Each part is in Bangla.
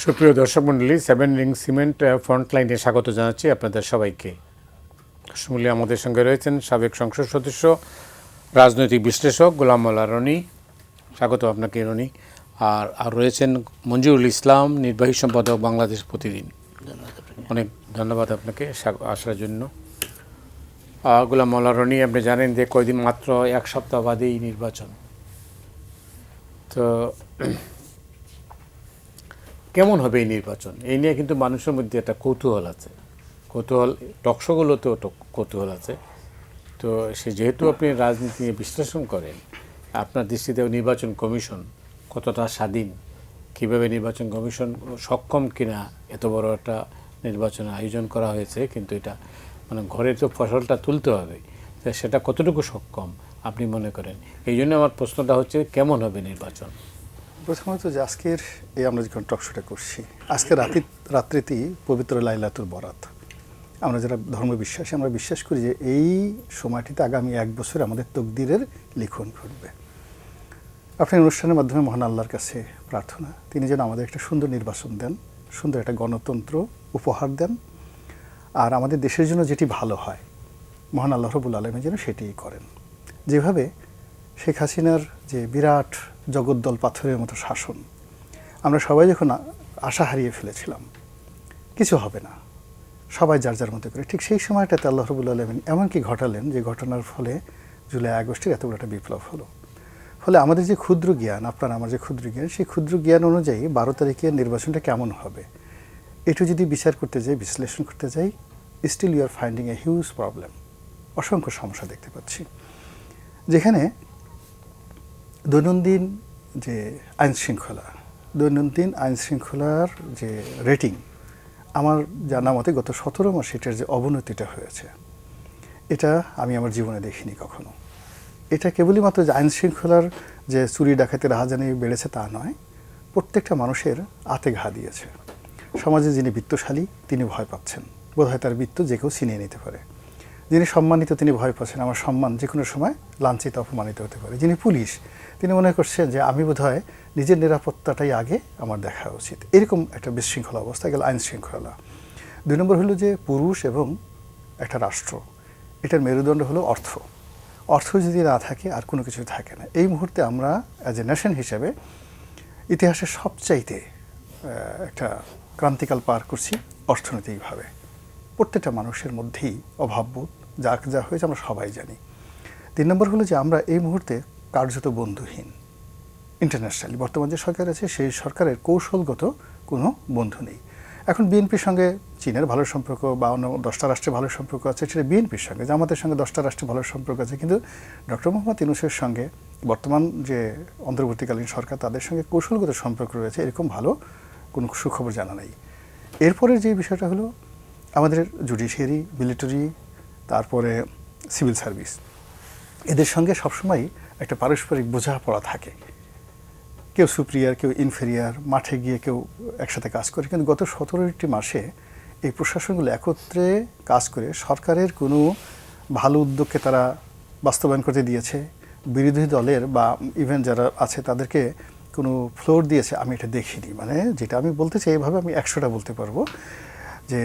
সুপ্রিয় দর্শক মণ্ডলী, সেভেন রিং সিমেন্ট ফ্রন্টলাইনে স্বাগত জানাচ্ছি আপনাদের সবাইকে। দর্শক আমাদের সঙ্গে রয়েছেন সাবেক সংসদ সদস্য, রাজনৈতিক বিশ্লেষক গোলাম মোল্লা রনি। স্বাগত আপনাকে রনি। আর রয়েছেন মঞ্জুরুল ইসলাম, নির্বাহী সম্পাদক বাংলাদেশ প্রতিদিন। অনেক ধন্যবাদ আপনাকে আসার জন্য। গোলাম মোল্লা রনি, আপনি জানেন যে কয়দিন মাত্র এক সপ্তাহ বাদেই নির্বাচন। তো কেমন হবে এই নির্বাচন, এই নিয়ে কিন্তু মানুষের মধ্যে একটা কৌতূহল আছে। টকশোগুলোতেও কৌতূহল আছে। তো যেহেতু আপনি রাজনীতি নিয়ে বিশ্লেষণ করেন, আপনার দৃষ্টিতে নির্বাচন কমিশন কতটা স্বাধীন, কীভাবে নির্বাচন কমিশন সক্ষম কিনা এত বড় একটা নির্বাচন আয়োজন করা হয়েছে, কিন্তু এটা ঘরে তো ফসলটা তুলতে হবে, সেটা কতটুকু সক্ষম আপনি মনে করেন? এই জন্য আমার প্রশ্নটা হচ্ছে, কেমন হবে নির্বাচন? প্রথমত যে আজকের এই আমরা যখন টকশোটা করছি, আজকে রাত্রিতেই পবিত্র লাইলাতুল বরাত। আমরা যারা ধর্ম বিশ্বাসী, আমরা বিশ্বাস করি যে এই সময়টিতে আগামী 1 বছর আমাদের তকদিরের লিখন ঘটবে। আপনার অনুষ্ঠানের মাধ্যমে মহান আল্লাহর কাছে প্রার্থনা, তিনি যেন আমাদের একটা সুন্দর নির্বাচন দেন, সুন্দর একটা গণতন্ত্র উপহার দেন, আর আমাদের দেশের জন্য যেটি ভালো হয় মহান আল্লাহ রাব্বুল আলামিন যেন সেটিই করেন। যেভাবে শেখ হাসিনার যে বিরাট জগদ্দল পাথরের মতো শাসন, আমরা সবাই যখন আশা হারিয়ে ফেলেছিলাম কিছু হবে না, সবাই যার যার মতো করে, ঠিক সেই সময়টাতে আল্লাহ রাব্বুল আলামিন এমন কি ঘটালেন যে ঘটনার ফলে জুলাই আগস্টের এত বড় একটা বিপ্লব হলো। ফলে আমাদের যে ক্ষুদ্র জ্ঞান, আপনার আমার যে ক্ষুদ্র জ্ঞান, সেই ক্ষুদ্র জ্ঞান অনুযায়ী 12 তারিখের নির্বাচনটা কেমন হবে একটু যদি বিচার করতে যাই, বিশ্লেষণ করতে যাই, still you are finding a huge problem. অসংখ্য সমস্যা দেখতে পাচ্ছি, যেখানে দৈনন্দিন যে আইন শৃঙ্খলার যে রেটিং, আমার জানা মতে গত 17 মাসে এটার যে অবনতিটা হয়েছে, এটা আমি আমার জীবনে দেখিনি কখনো। এটা কেবলই মাত্র যে আইন শৃঙ্খলার যে চুরি ডাকাতি রাহাজানি বেড়েছে তা নয়, প্রত্যেকটা মানুষের আতে ঘা দিয়েছে। সমাজে যিনি বিত্তশালী তিনি ভয় পাচ্ছেন, বোধহয় তার বিত্ত যে কেউ ছিনিয়ে নিতে পারে। যিনি সম্মানিত তিনি ভয় পাচ্ছেন, আমার সম্মান যে কোনো সময় লাঞ্ছিত অপমানিত হতে পারে। যিনি পুলিশ তিনি মনে করছেন যে আমি বোধহয় নিজের নিরাপত্তাটাই আগে আমার দেখা উচিত। এরকম একটা বিশৃঙ্খলা অবস্থা গেল আইন শৃঙ্খলা। 2 নম্বর হলো যে পুরুষ এবং একটা রাষ্ট্র, এটার মেরুদণ্ড হলো অর্থ। অর্থ যদি না থাকে আর কোনো কিছু থাকে না। এই মুহূর্তে আমরা অ্যাজ এ নেশন হিসেবে ইতিহাসের সবচাইতে একটা ক্রান্তিকাল পার করছি অর্থনৈতিকভাবে। প্রত্যেকটা মানুষের মধ্যেই অভাববোধ যা হয়েছে আমরা সবাই জানি। 3 নম্বর হলো যে আমরা এই মুহূর্তে কার্যত বন্ধুহীন। ইন্টারন্যাশনালি বর্তমান যে সরকার আছে সেই সরকারের কৌশলগত কোনো বন্ধু নেই। এখন বিএনপির সঙ্গে চীনের ভালো সম্পর্ক বা অন্য 10টা রাষ্ট্রের ভালো সম্পর্ক আছে, সেটা বিএনপির সঙ্গে, জামাতের সঙ্গে 10টা রাষ্ট্রের ভালো সম্পর্ক আছে, কিন্তু ডক্টর মোহাম্মদ ইউনূসের সঙ্গে বর্তমান যে অন্তর্বর্তীকালীন সরকার তাদের সঙ্গে কৌশলগত সম্পর্ক রয়েছে, এরকম ভালো কোনো সুখবর জানা নাই। এরপরের যে বিষয়টা হলো আমাদের জুডিশিয়ারি, মিলিটারি, তারপরে সিভিল সার্ভিস, এদের সঙ্গে সবসময় একটা পারস্পরিক বোঝাপড়া থাকে। কেউ সুপিরিয়ার, কেউ ইনফেরিয়ার, মাঠে গিয়ে কেউ একসাথে কাজ করে। কিন্তু গত 17টি মাসে এই প্রশাসনগুলো একত্রে কাজ করে সরকারের কোনো ভালো উদ্যোগকে তারা বাস্তবায়ন করতে দিয়েছে, বিরোধী দলের বা ইভেন যারা আছে তাদেরকে কোনো ফ্লোর দিয়েছে, আমি এটা দেখিনি। মানে যেটা আমি বলতে চাই, এইভাবে আমি 100টা বলতে পারবো যে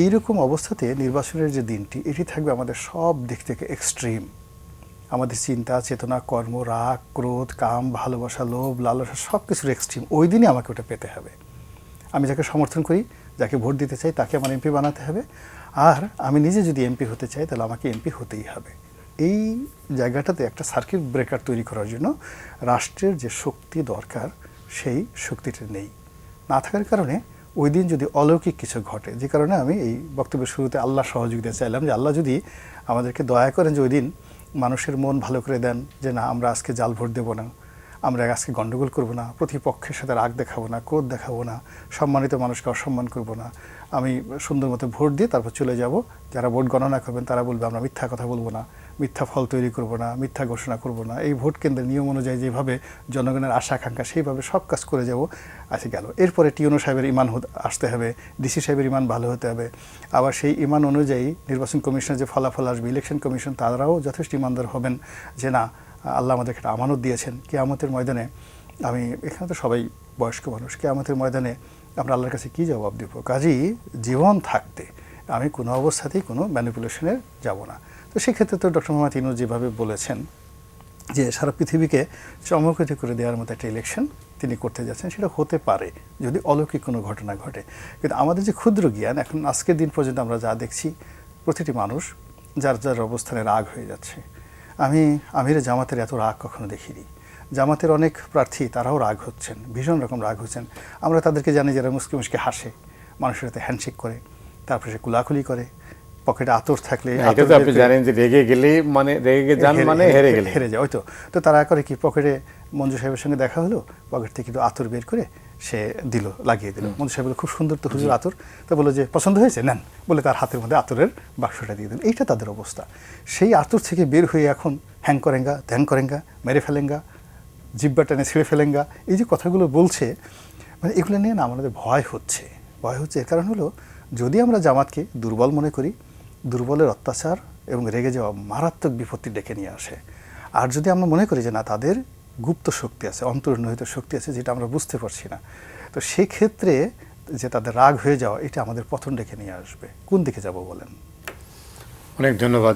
এইরকম অবস্থাতে নির্বাচনের যে দিনটি, এটি থাকবে আমাদের সব দিক থেকে এক্সট্রিম। আমাদের চিন্তা, চেতনা, কর্ম, রাগ, ক্রোধ, কাম, ভালোবাসা, লোভ, লালসা, সব কিছুর এক্সট্রিম। ওই দিনই আমাকে ওটা পেতে হবে। আমি যাকে সমর্থন করি, যাকে ভোট দিতে চাই, তাকে আমার এমপি বানাতে হবে। আর আমি নিজে যদি এমপি হতে চাই, তাহলে আমাকে এমপি হতেই হবে। এই জায়গাটাতে একটা সার্কিট ব্রেকার তৈরি করার জন্য রাষ্ট্রের যে শক্তি দরকার, সেই শক্তিটা নেই। না থাকার কারণে ওই দিন যদি অলৌকিক কিছু ঘটে, যে কারণে আমি এই বক্তব্যের শুরুতে আল্লাহ সহযোগিতা চাইলাম, যে আল্লাহ যদি আমাদেরকে দয়া করেন যে ওই দিন মানুষের মন ভালো করে দেন, যে না আমরা আজকে জাল ভোট দেবো না, আমরা আজকে গণ্ডগোল করবো না, প্রতিপক্ষের সাথে রাগ দেখাবো না, ক্রোধ দেখাবো না, সম্মানিত মানুষকে অসম্মান করবো না, আমি সুন্দর মতো ভোট দিয়ে তারপর চলে যাব। যারা ভোট গণনা করবেন তারা বলবে আমরা মিথ্যা কথা বলবো না, মিথ্যা ফল তৈরি করবো না, মিথ্যা ঘোষণা করবো না, এই ভোট কেন্দ্রের নিয়ম অনুযায়ী যেভাবে জনগণের আশা আকাঙ্ক্ষা সেইভাবে সব কাজ করে যাব। আচ্ছা গেল। এরপরে টিউনো সাহেবের ইমান আসতে হবে, ডিসি সাহেবের ইমান ভালো হতে হবে। আবার সেই ইমান অনুযায়ী নির্বাচন কমিশনের যে ফলাফল আসবে, ইলেকশন কমিশন, তারাও যথেষ্ট ইমানদার হবেন যে না আল্লাহ আমাদেরকে একটা আমানত দিয়েছেন, কিয়ামতের ময়দানে আমি এখানে তো সবাই বয়স্ক মানুষ, কিয়ামতের ময়দানে আমরা আল্লাহর কাছে কী জবাব দেব? কাজেই জীবন থাকতে আমি কোনো অবস্থাতেই কোনো ম্যানিপুলেশনে যাব না। তো সেক্ষেত্রে তো ডক্টর মোহাম্মদ ইউনূস যেভাবে বলেছেন যে সারা পৃথিবীকে চমকৃত করে দেওয়ার মতো একটা ইলেকশন তিনি করতে যাচ্ছেন, সেটা হতে পারে যদি অলৌকিক কোনো ঘটনা ঘটে। কিন্তু আমাদের যে ক্ষুদ্র জ্ঞান, এখন আজকের দিন পর্যন্ত আমরা যা দেখছি, প্রতিটি মানুষ যার যার অবস্থানে রাগ হয়ে যাচ্ছে। আমি আমিরে জামাতের এত রাগ কখনো দেখিনি। জামাতের অনেক প্রার্থী তারাও রাগ হচ্ছেন, ভীষণ রকম রাগ হচ্ছেন। আমরা তাদেরকে জানি যারা মুসকে মুসকে হাসে, মানুষের সাথে হ্যান্ডশেক করে, তারপরে সে কুলাকুলি করে, পকেটে আতর থাকলে এটা তো আপনি জানেন যে রেগে গেলে মানে রেগে যান মানে হেরে গেলে হেরে যায়। হয়তো তো তারা করে কি, পকেটে মঞ্জু সাহেবের সঙ্গে দেখা হলো, পকেট থেকে একটু আতর বের করে সে দিল, লাগিয়ে দিল। মঞ্জু সাহেব বলে, খুব সুন্দর তো হুজুর আতর। তো বললো যে পছন্দ হয়েছে, নেন, বলে তার হাতের মধ্যে আতরের বাক্সটা দিয়ে দিল। এইটা তাদের অবস্থা। সেই আতর থেকে বের হয়ে এখন হ্যাং করেঙ্গা, ধ্যাং করেঙ্গা, মেরে ফেলেঙ্গা, জিব্বা টেনে ছিঁড়ে ফেলেঙ্গা, এই যে কথাগুলো বলছে, মানে এগুলো নিয়ে না আমাদের ভয় হচ্ছে। ভয় হচ্ছে এর কারণ হলো, যদি আমরা জামাতকে দুর্বল মনে করি, দুর্বলের অত্যাচার এবং রেগে যাওয়া মারাত্মক বিপত্তি ডেকে নিয়ে আসে। আর যদি আমরা মনে করি যে না, তাদের গুপ্ত শক্তি আছে, অন্তর্নিহিত শক্তি আছে, যেটা আমরা বুঝতে পারছি না, তো সেক্ষেত্রে যে তাদের রাগ হয়ে যাওয়া, এটা আমাদের পতন ডেকে নিয়ে আসবে। কোন দিকে যাব বলেন? অনেক ধন্যবাদ।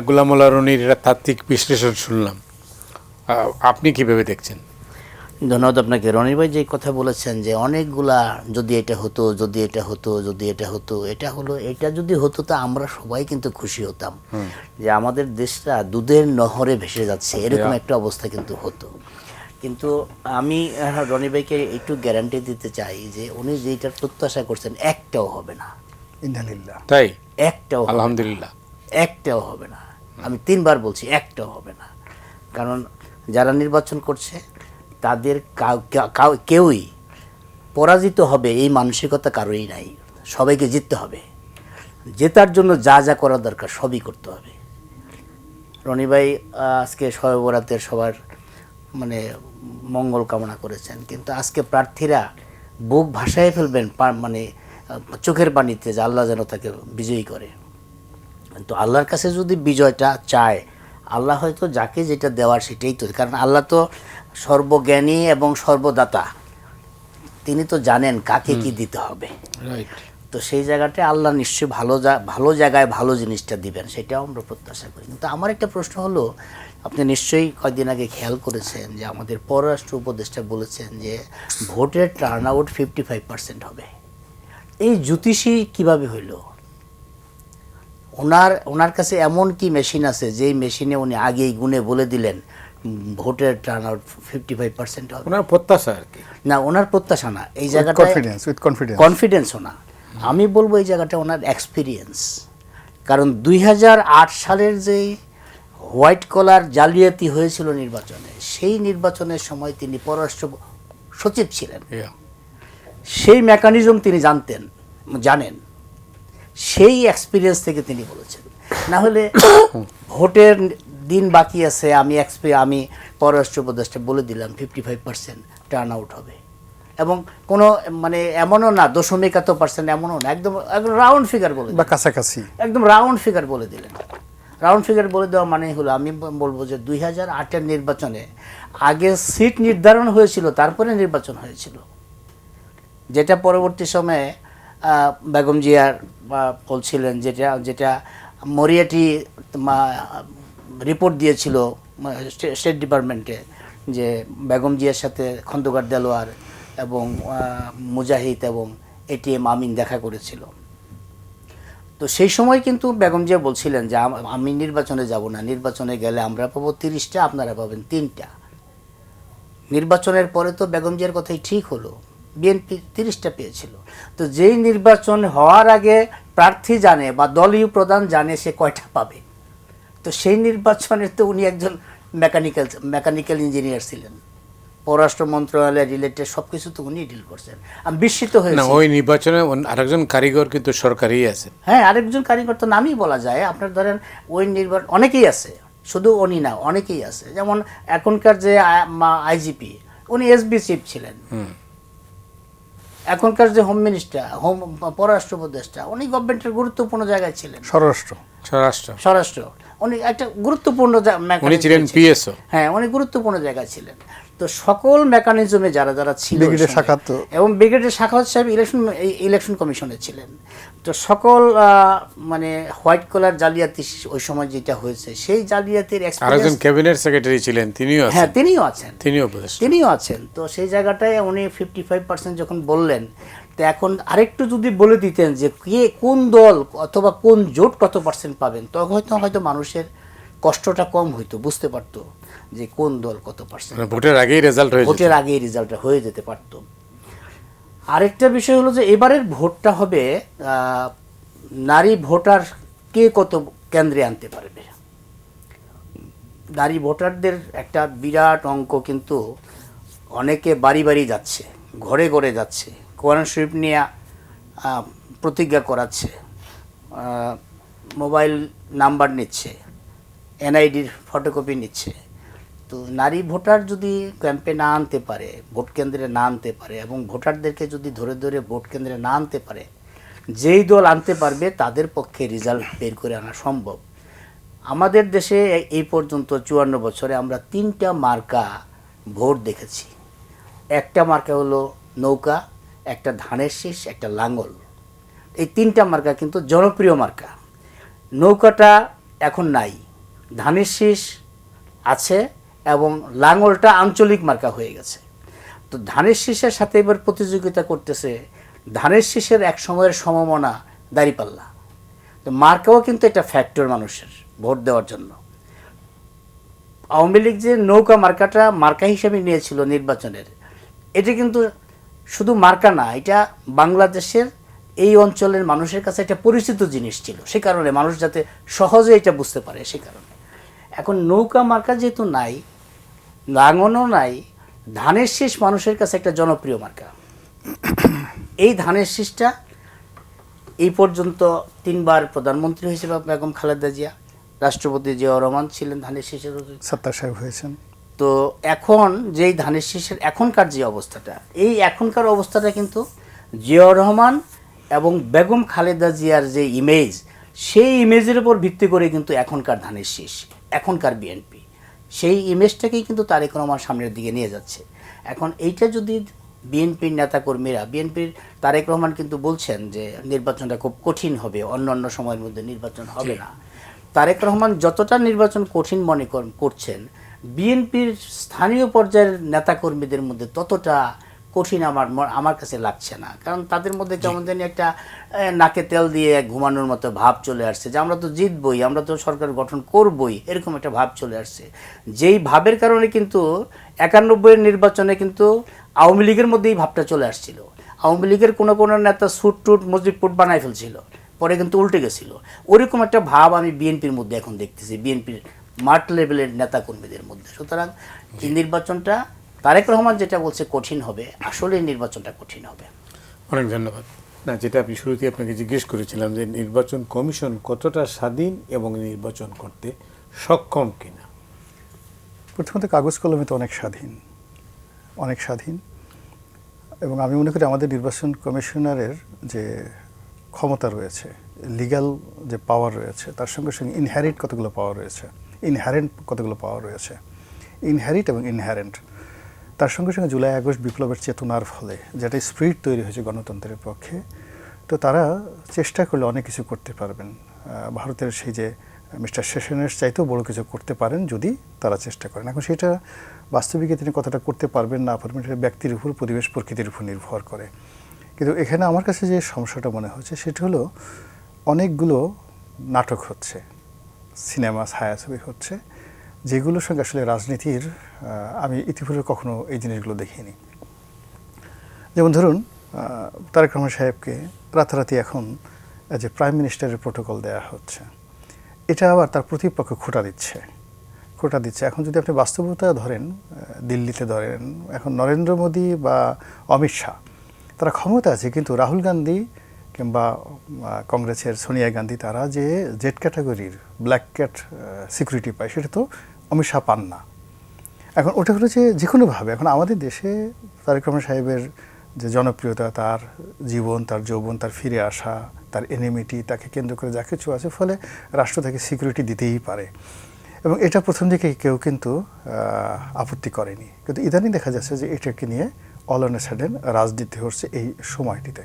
গোলাম মোল্লা রনির একটা তাত্ত্বিক বিশ্লেষণ শুনলাম, আপনি কিভাবে দেখছেন? ধন্যবাদ আপনাকে। রনি ভাই যে কথা বলেছেন যে অনেকগুলা যদি এটা হতো, যদি এটা হতো, যদি এটা হতো, এটা হলো, এটা যদি হতো তা আমরা সবাই কিন্তু খুশি হতাম যে আমাদের দেশটা দুধের নহরে ভেসে যাচ্ছে, এরকম একটা অবস্থা কিন্তু হতো। কিন্তু আমি রনি ভাইকে একটু গ্যারান্টি দিতে চাই যে উনি যেটার প্রত্যাশা করছেন একটাও হবে না। ইন্নালিল্লাহ। তাই? একটাও হবে না। আলহামদুলিল্লাহ। একটাও হবে না। আমি 3বার বলছি, একটাও হবে না। কারণ যারা নির্বাচন করছে তাদের কেউই পরাজিত হবে এই মানসিকতা কারোই নাই। সবাইকে জিততে হবে, জেতার জন্য যা যা করা দরকার সবই করতে হবে। রনি ভাই আজকে শবে বরাতের সবার মানে মঙ্গল কামনা করেছেন, কিন্তু আজকে প্রার্থীরা বুক ভাসায় ফেলবেন মানে চোখের পানিতে, যে আল্লাহ যেন তাকে বিজয়ী করে। কিন্তু আল্লাহর কাছে যদি বিজয়টা চায়, আল্লাহ হয়তো যাকে যেটা দেওয়ার সেটাই তো, কারণ আল্লাহ তো সর্বজ্ঞানী এবং সর্বদাতা, তিনি তো জানেন কাকে কি দিতে হবে। তো সেই জায়গাটায় আল্লাহ নিশ্চয়ই ভালো জায়গায় ভালো জিনিসটা দিবেন, সেটাও আমরা প্রত্যাশা করি। কিন্তু আমার একটা প্রশ্ন হলো, আপনি নিশ্চয়ই কয়েকদিন আগে খেয়াল করেছেন যে আমাদের পররাষ্ট্র উপদেষ্টা বলেছেন যে ভোটের টার্ন আউট 55% হবে। এই জ্যোতিষী কিভাবে হইল? ওনার কাছে এমন কি মেশিন আছে যেই মেশিনে উনি আগেই গুনে বলে দিলেন ভোটের টার্ন আউট 55% হবে? ওনার প্রত্যাশা আর কি না, ওনার প্রত্যাশা না, এই জায়গাটা কনফিডেন্সও না। আমি বলবো এই জায়গাটা ওনার এক্সপিরিয়েন্স। কারণ 2008 সালের যেই হোয়াইট কলার জালিয়াতি হয়েছিল নির্বাচনে, সেই নির্বাচনের সময় তিনি পররাষ্ট্র সচিব ছিলেন। সেই মেকানিজম তিনি জানেন, সেই এক্সপিরিয়েন্স থেকে তিনি বলেছেন। না হলে ভোটের দিন বাকি আছে, আমি পররাষ্ট্র উপদেষ্টা বলে দিলাম 55% টার্ন আউট হবে, এবং কোনো মানে এমনও না দশমিক এত পার্সেন্ট, এমনও না, একদম রাউন্ড ফিগার বলে বা কাছাকাছি, একদম রাউন্ড ফিগার বলে দিলেন। রাউন্ড ফিগার বলে দেওয়া মানে হলো, আমি বলবো যে 2008-এর নির্বাচনে আগে সিট নির্ধারণ হয়েছিল, তারপরে নির্বাচন হয়েছিল, যেটা পরবর্তী সময়ে বেগম জিয়ার বলছিলেন, যেটা মরিয়াটি রিপোর্ট দিয়েছিল স্টেট ডিপার্টমেন্টে, যে বেগম জিয়ার সাথে খন্দকার দেলোয়ার এবং মুজাহিদ এবং এটিএম আমিন দেখা করেছিল। তো সেই সময় কিন্তু বেগম জিয়া বলছিলেন যে আমি নির্বাচনে যাব না, নির্বাচনে গেলে আমরা পাবো 30টা, আপনারা পাবেন 3টা। নির্বাচনের পরে তো বেগম জিয়ার কথাই ঠিক হলো, বিএনপি 30টা পেয়েছিল। তো যেই নির্বাচন হওয়ার আগে প্রার্থী জানে বা দলীয় প্রধান জানে সে কয়টা পাবে, তো সেই নির্বাচনে তো উনি একজন মেকানিক্যাল ইঞ্জিনিয়ার ছিলেন, পররাষ্ট্র মন্ত্রণালয় রিলেটেড সব কিছু তো উনি ডিল করছেন। আমি বিস্মিত হয়েছি। ওই নির্বাচনে আরেকজন কারিগর কিন্তু সরকারি আছে। হ্যাঁ, আরেকজন কারিগর তো নামই বলা যায়। আপনার ধরেন ওই নির্বাচন অনেকেই আছে, শুধু উনি না, অনেকেই আছে। যেমন এখনকার যে আইজিপি, উনি এসবি চিফ ছিলেন। এখনকার যে হোম মিনিস্টার, পররাষ্ট্র উপদেষ্টা, উনি গভর্নমেন্টের গুরুত্বপূর্ণ জায়গায় ছিলেন। স্বরাষ্ট্র স্বরাষ্ট্র উনি একটা গুরুত্বপূর্ণ উনি ছিলেন পিএসও। হ্যাঁ, উনি গুরুত্বপূর্ণ জায়গায় ছিলেন। তো সকল মেকানিজমে যারা যারা ছিল ব্রিগেডের শাখা তো এবং ব্রিগেডের শাখাওয়াত সাহেব ইলেকশন কমিশনে ছিলেন। তো সকল মানে হোয়াইট কলার জালিয়াতি ওই সময় যেটা হয়েছে সেই জালিয়াতির আরেকজন ক্যাবিনেট সেক্রেটারি ছিলেন, তিনিও হ্যাঁ আছেন। তিনিও আছেন। তো সেই জায়গাটায় উনি 55% যখন বললেন, তো এখন আরেকটু যদি বলে দিতেন যে কে কোন দল অথবা কোন জোট কত পার্সেন্ট পাবেন, তখন হয়তো মানুষের কষ্টটা কম হইতো, বুঝতে পারতো যে কোন দল কত পার্সেন্ট। ভোটের আগেই রেজাল্টটা হয়ে যেতে পারতো। আরেকটা বিষয় হলো যে এবারের ভোটটা হবে নারী ভোটার কে কত কেন্দ্রে আনতে পারবে। নারী ভোটারদের একটা বিরাট অঙ্ক, কিন্তু অনেকে বাড়ি বাড়ি যাচ্ছে, ঘরে ঘরে যাচ্ছে, কোরআন শরীফ নিয়ে প্রতিজ্ঞা করাচ্ছে, মোবাইল নাম্বার নিচ্ছে, এনআইডির ফটোকপি নিচ্ছে। তো নারী ভোটার যদি ক্যাম্পে না আনতে পারে, ভোট কেন্দ্রে না আনতে পারে, এবং ভোটারদেরকে যদি ধরে ধরে ভোট কেন্দ্রে না আনতে পারে, যেই দল আনতে পারবে তাদের পক্ষে রেজাল্ট বের করে আনা সম্ভব। আমাদের দেশে এই পর্যন্ত 54 বছরে আমরা 3টা মার্কা ভোট দেখেছি। একটা মার্কা হলো নৌকা, একটা ধানের শীষ, একটা লাঙ্গল। এই 3টা মার্কা কিন্তু জনপ্রিয় মার্কা। নৌকাটা এখন নাই, ধানের শীষ আছে, এবং লাঙ্গলটা আঞ্চলিক মার্কা হয়ে গেছে। তো ধানের শীষের সাথে এবার প্রতিযোগিতা করতেছে ধানের শীষের এক সময়ের সমমনা দাঁড়িপাল্লা। তো মার্কাও কিন্তু একটা ফ্যাক্টর মানুষের ভোট দেওয়ার জন্য। আওয়ামী লীগ যে নৌকা মার্কাটা মার্কা হিসেবে নিয়েছিল নির্বাচনের, এটা কিন্তু শুধু মার্কা না, এটা বাংলাদেশের এই অঞ্চলের মানুষের কাছে একটা পরিচিত জিনিস ছিল। সে কারণে মানুষ যাতে সহজে এটা বুঝতে পারে, সে কারণে এখন নৌকা মার্কা যেহেতু নাই, লাঙলও নাই, ধানের শীষ মানুষের কাছে একটা জনপ্রিয় মার্কা। এই ধানের শীষটা এই পর্যন্ত 3বার প্রধানমন্ত্রী হয়েছিল বেগম খালেদা জিয়া, রাষ্ট্রপতি জিয়াউর রহমান ছিলেন ধানের শীষের, সত্তার সাহেব হয়েছেন। তো এখন যেই ধানের শীষের এখনকার যে অবস্থাটা, এই এখনকার অবস্থাটা কিন্তু জিয়াউর রহমান এবং বেগম খালেদা জিয়ার যে ইমেজ, সেই ইমেজের উপর ভিত্তি করে কিন্তু এখনকার ধানের শীষ, এখনকার বিএনপি সেই ইমেজটাকেই কিন্তু তারেক রহমান সামনের দিকে নিয়ে যাচ্ছে। এখন এইটা যদি বিএনপির নেতাকর্মীরা, বিএনপির তারেক রহমান কিন্তু বলছেন যে নির্বাচনটা খুব কঠিন হবে, অন্য সময়ের মধ্যে নির্বাচন হবে না। তারেক রহমান যতটা নির্বাচন কঠিন মনে করছেন, বিএনপির স্থানীয় পর্যায়ের নেতাকর্মীদের মধ্যে ততটা কঠিন আমার কাছে লাগছে না। কারণ তাদের মধ্যে কেমন জানি একটা নাকে তেল দিয়ে ঘুমানোর মতো ভাব চলে আসছে যে আমরা তো জিতবই, আমরা তো সরকার গঠন করবই, এরকম একটা ভাব চলে আসছে। যেই ভাবের কারণে কিন্তু 91-এর নির্বাচনে কিন্তু আওয়ামী লীগের মধ্যেই ভাবটা চলে আসছিল। আওয়ামী লীগের কোনো কোনো নেতা স্যুট টুট মসজিদপুট বানাই ফেলছিল, পরে কিন্তু উল্টে গেছিল। ওরকম একটা ভাব আমি বিএনপির মধ্যে এখন দেখতেছি, বিএনপির মাঠ লেভেলের নেতাকর্মীদের মধ্যে। সুতরাং এই নির্বাচনটা তারেক রহমান যেটা বলছে কঠিন হবে, আসলে নির্বাচনটা কঠিন হবে। অনেক ধন্যবাদ। না, যেটা আমি শুরুতেই আপনাকে জিজ্ঞেস করেছিলাম যে নির্বাচন কমিশন কতটা স্বাধীন এবং নির্বাচন করতে সক্ষম কিনা। প্রথমত কাগজ কলমে তো অনেক স্বাধীন, এবং আমি মনে করি আমাদের নির্বাচন কমিশনারের যে ক্ষমতা রয়েছে, লিগ্যাল যে পাওয়ার রয়েছে, তার সঙ্গে সঙ্গে ইনহ্যারিট কতগুলো পাওয়ার রয়েছে, ইনহ্যারিট এবং ইনহ্যারেন্ট। তার সঙ্গে সঙ্গে জুলাই আগস্ট বিপ্লবের চেতনার ফলে যেটা স্পিরিট তৈরি হয়েছে গণতন্ত্রের পক্ষে, তো তারা চেষ্টা করলে অনেক কিছু করতে পারবেন। ভারতের সেই যে মিস্টার সেশনের চাইতেও বড় কিছু করতে পারেন যদি তারা চেষ্টা করেন। এখন সেটা বাস্তবিকে তিনি কতটা করতে পারবেন না পারবেন, সেটা ব্যক্তির উপর, পরিবেশ প্রকৃতির উপর নির্ভর করে। কিন্তু এখানে আমার কাছে যে সমস্যাটা মনে হচ্ছে সেটা হলো অনেকগুলো নাটক হচ্ছে, সিনেমা, ছায়াছবি হচ্ছে, যেগুলোর সঙ্গে আসলে রাজনীতির আমি ইতিপূর্বে কখনো এই জিনিসগুলো দেখিনি। যেমন ধরুন তারেক রহমান সাহেবকে রাতারাতি এখন যে প্রাইম মিনিস্টারের প্রোটোকল দেওয়া হচ্ছে, এটা আবার তার প্রতিপক্ষ খোঁটা দিচ্ছে। এখন যদি আপনি বাস্তবতা ধরেন, দিল্লিতে ধরেন, এখন নরেন্দ্র মোদী বা অমিত শাহ তারা ক্ষমতা আছে, কিন্তু রাহুল গান্ধী কিংবা কংগ্রেসের সোনিয়া গান্ধী তারা যে জেড ক্যাটাগরির ব্ল্যাক ক্যাট সিকিউরিটি পায়, সেটা তো অমিত শাহ পান না। এখন ওটা হলো যে কোনোভাবে এখন আমাদের দেশে তারেক রহমান সাহেবের যে জনপ্রিয়তা, তার জীবন, তার যৌবন, তার ফিরে আসা, তার এনিমিটি, তাকে কেন্দ্র করে যা কিছু আছে, ফলে রাষ্ট্র তাকে সিকিউরিটি দিতেই পারে। এবং এটা প্রথম দিকে কেউ কিন্তু আপত্তি করেনি, কিন্তু ইদানিং দেখা যাচ্ছে যে এটাকে নিয়ে অল অন এ সাডেন রাজনীতি হচ্ছে এই সময়টিতে।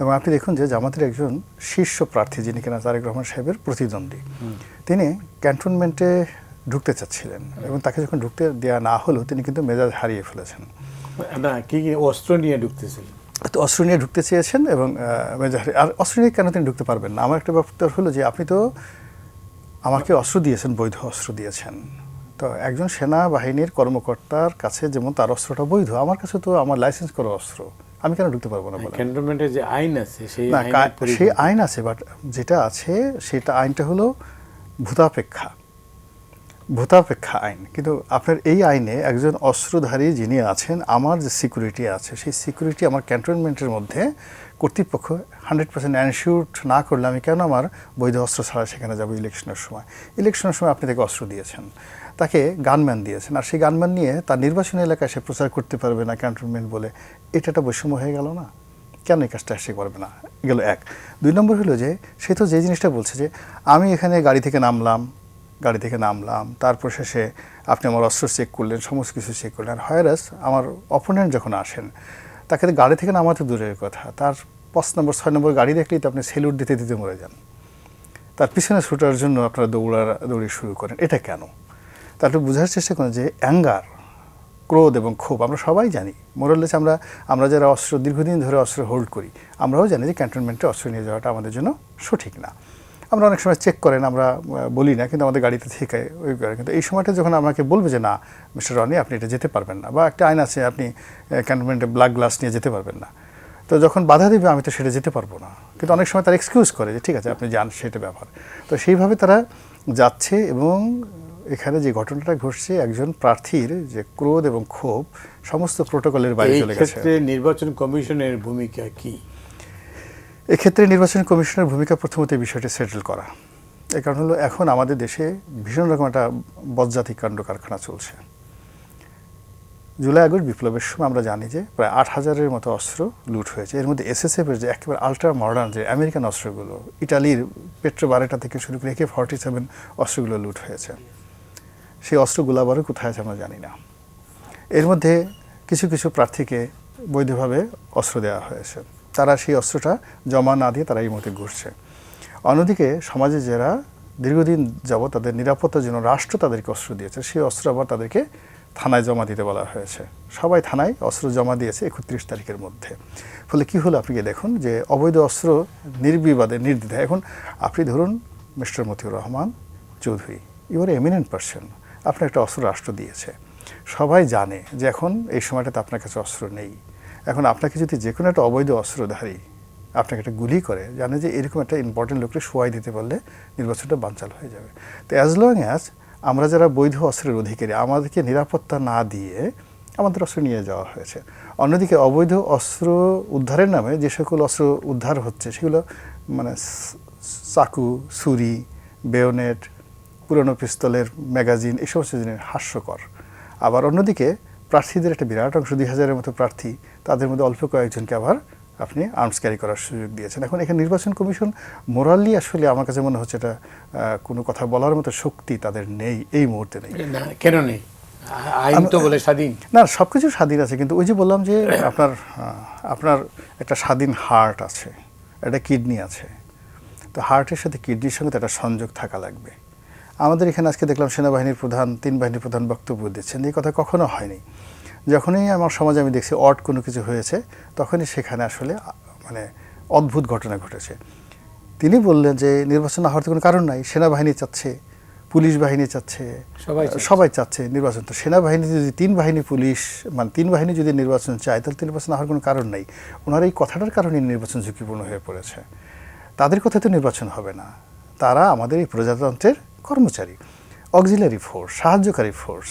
এবং আপনি দেখুন যে জামাতের একজন শীর্ষ প্রার্থী, যিনি কিনা তারেক রহমান সাহেবের প্রতিদ্বন্দ্বী, তিনি ক্যান্টনমেন্টে ঢুকতে চাচ্ছিলেন, এবং তাকে যখন ঢুকতে দেওয়া না হলো তিনি কিন্তু মেজাজ হারিয়ে ফেলেছেন। না, কি অস্ত্র নিয়ে ঢুকতেছিলেন? তো অস্ত্র নিয়ে ঢুকতে চেয়েছেন, এবং আর অস্ত্র নিয়ে কেন তিনি ঢুকতে পারবেন না? আমার একটা ব্যাপার হলো যে আপনি তো আমাকে অস্ত্র দিয়েছেন, বৈধ অস্ত্র দিয়েছেন, তো একজন সেনাবাহিনীর কর্মকর্তার কাছে যেমন তার অস্ত্রটা বৈধ, আমার কাছে তো আমার লাইসেন্স করা অস্ত্র, আমি কেন ঢুকতে পারবো না? বলেন। ক্যান্টনমেন্টের যে আইন আছে সেই সেই আইন আছে, বাট যেটা আছে সেটা আইনটা হলো ভূতাপেক্ষা আইন। কিন্তু আপনার এই আইনে একজন অস্ত্রধারী যিনি আছেন, আমার যে সিকিউরিটি আছে সেই সিকিউরিটি আমার ক্যান্টনমেন্টের মধ্যে কর্তৃপক্ষ 100% এনশিওর না করলে আমি কেন আমার বৈধ অস্ত্র ছাড়া সেখানে যাবো? ইলেকশনের সময় আপনি তাকে অস্ত্র দিয়েছেন, তাকে গানম্যান দিয়েছেন, আর সেই গানম্যান নিয়ে তার নির্বাচনী এলাকায় সে প্রচার করতে পারবে না ক্যান্টনমেন্ট বলে, এটা একটা বৈষম্য হয়ে গেল না? কেন এই কাজটা সে করবে না? গেল এক। 2 নম্বর হলো যে সে তো যে জিনিসটা বলছে যে আমি এখানে গাড়ি থেকে নামলাম, তারপর শেষে আপনি আমার অস্ত্র চেক করলেন, সমস্ত কিছু চেক করলেন। হয়রাস আমার অপোনেন্ট যখন আসেন, তাকে গাড়ি থেকে নামাতে দূরের কথা, তার 5 নম্বর 6 নম্বর গাড়ি দেখলেই তো আপনি সেলুট দিতে দিতে মরে যান, তার পিছনে ছুটার জন্য আপনারা দৌড়ি শুরু করেন। এটা কেন? তারপরে বোঝার চেষ্টা করেন যে অ্যাঙ্গার, ক্রোধ এবং ক্ষোভ আমরা সবাই জানি। মোরালেস আমরা যারা অস্ত্র দীর্ঘদিন ধরে অস্ত্র হোল্ড করি, আমরাও জানি যে ক্যান্টনমেন্টে অস্ত্র নিয়ে যাওয়াটা আমাদের জন্য সঠিক না। আমরা অনেক সময় চেক করেন, আমরা বলি না, কিন্তু আমাদের গাড়িতে থেকে ওই করে। কিন্তু এই সময়টা যখন আমাকে বলবে যে না মিস্টার রনি আপনি এটা যেতে পারবেন না, বা একটা আইন আছে আপনি ক্যান্টনমেন্টে ব্ল্যাক গ্লাস নিয়ে যেতে পারবেন না, তো যখন বাধা দেবে আমি তো সেটা যেতে পারবো না। কিন্তু অনেক সময় তারা এক্সকিউজ করে যে ঠিক আছে আপনি যান, সেটা ব্যাপার। তো সেইভাবে তারা যাচ্ছে, এবং এখানে যে ঘটনাটা ঘটছে, একজন প্রার্থীর যে ক্রোধ এবং ক্ষোভ সমস্ত প্রোটোকলের বাইরে চলে গেছে। নির্বাচন কমিশনের ভূমিকা কি? এক্ষেত্রে নির্বাচন কমিশনের ভূমিকা প্রথমত এই বিষয়টি সেটেল করা। এই কারণ হলো এখন আমাদের দেশে ভীষণ রকম একটা বজ্জাতি কাণ্ড কারখানা চলছে। জুলাই আগস্ট বিপ্লবের সময় আমরা জানি যে প্রায় 8,000-এর মতো অস্ত্র লুট হয়েছে। এর মধ্যে এসএসএফের যে একেবারে আল্ট্রা মডার্ন যে আমেরিকান অস্ত্রগুলো, ইটালির পেট্রো বারেটা থেকে শুরু করে AK-47 অস্ত্রগুলো লুট হয়েছে। সেই অস্ত্রগুলো আবারও কোথায় আছে আমরা জানি না। এর মধ্যে কিছু কিছু প্রার্থীকে বৈধভাবে অস্ত্র দেওয়া হয়েছে, তারা সেই অস্ত্রটা জমা না দিয়ে তারা এই মুহূর্তে ঘুরছে। অন্যদিকে সমাজে যারা দীর্ঘদিন যাবত তাদের নিরাপত্তার জন্য রাষ্ট্র তাদেরকে অস্ত্র দিয়েছে, সেই অস্ত্র আবার তাদেরকে থানায় জমা দিতে বলা হয়েছে। সবাই থানায় অস্ত্র জমা দিয়েছে 31 তারিখের মধ্যে। ফলে কি হলো আপনি দেখুন যে অবৈধ অস্ত্র নির্বিবাদে নির্দ্বিধায়, এখন আপনি ধরুন mister Motiur Rahman Chowdhury, you are eminent person, আপনার একটা অস্ত্র রাষ্ট্র দিয়েছে, সবাই জানে যে এখন এই সময়টাতে আপনার কাছে অস্ত্র নেই। এখন আপনাকে যদি যে কোনো একটা অবৈধ অস্ত্রধারী আপনাকে একটা গুলি করে, জানে যে এরকম একটা ইম্পর্টেন্ট লোককে শোয়াই দিতে পারলে নির্বাচনটা বানচাল হয়ে যাবে। তো অ্যাজ লং অ্যাজ আমরা যারা বৈধ অস্ত্রের অধিকারী, আমাদেরকে নিরাপত্তা না দিয়ে আমাদের অস্ত্র নিয়ে যাওয়া হয়েছে। অন্যদিকে অবৈধ অস্ত্র উদ্ধারের নামে যে সকল অস্ত্র উদ্ধার হচ্ছে সেগুলো মানে চাকু, ছুরি, বেয়োনেট, পুরনো পিস্তলের ম্যাগাজিন, এই সমস্ত জিনিস হাস্যকর। আবার অন্যদিকে প্রার্থীদের একটা বিরাট অংশ, 2,000-এর মতো প্রার্থী, তাদের মধ্যে অল্প কয়েকজনকে আবার আপনি আর্মস ক্যারি করার সুযোগ দিয়েছেন। এখন এখানে নির্বাচন কমিশন মোরালি আসলে আমার কাছে মনে হচ্ছে এটা কোনো কথা বলার মতো শক্তি তাদের নেই, এই মুহূর্তে নেই। কেন নেই? আইন তো বলে স্বাধীন। না, সব কিছু স্বাধীন আছে, কিন্তু ওই যে বললাম যে আপনার একটা স্বাধীন হার্ট আছে, একটা কিডনি আছে, তো হার্টের সাথে কিডনির সঙ্গে তো একটা সংযোগ থাকা লাগবে। আমাদের এখানে আজকে দেখলাম সেনাবাহিনীর প্রধান, 3 বাহিনীর প্রধান বক্তব্য দিচ্ছেন, এই কথা কখনো হয়নি। যখনই আমার সমাজে আমি দেখছি অড কোনো কিছু হয়েছে, তখনই সেখানে আসলে মানে অদ্ভুত ঘটনা ঘটেছে। তিনি বললেন যে নির্বাচন না হওয়ার কোনো কারণ নাই, সেনাবাহিনী চাচ্ছে, পুলিশ বাহিনী চাচ্ছে, সবাই চাচ্ছে নির্বাচন। তো সেনাবাহিনী যদি 3 বাহিনী পুলিশ মানে 3 বাহিনী যদি নির্বাচন চায়, তাহলে নির্বাচন না হওয়ার কোনো কারণ নেই। ওনার এই কথাটার কারণে নির্বাচন ঝুঁকিপূর্ণ হয়ে পড়েছে। তাদের কথায় তো নির্বাচন হবে না, তারা আমাদের এই প্রজাতন্ত্রের কর্মচারী, অক্সিলারি ফোর্স, সাহায্যকারী ফোর্স।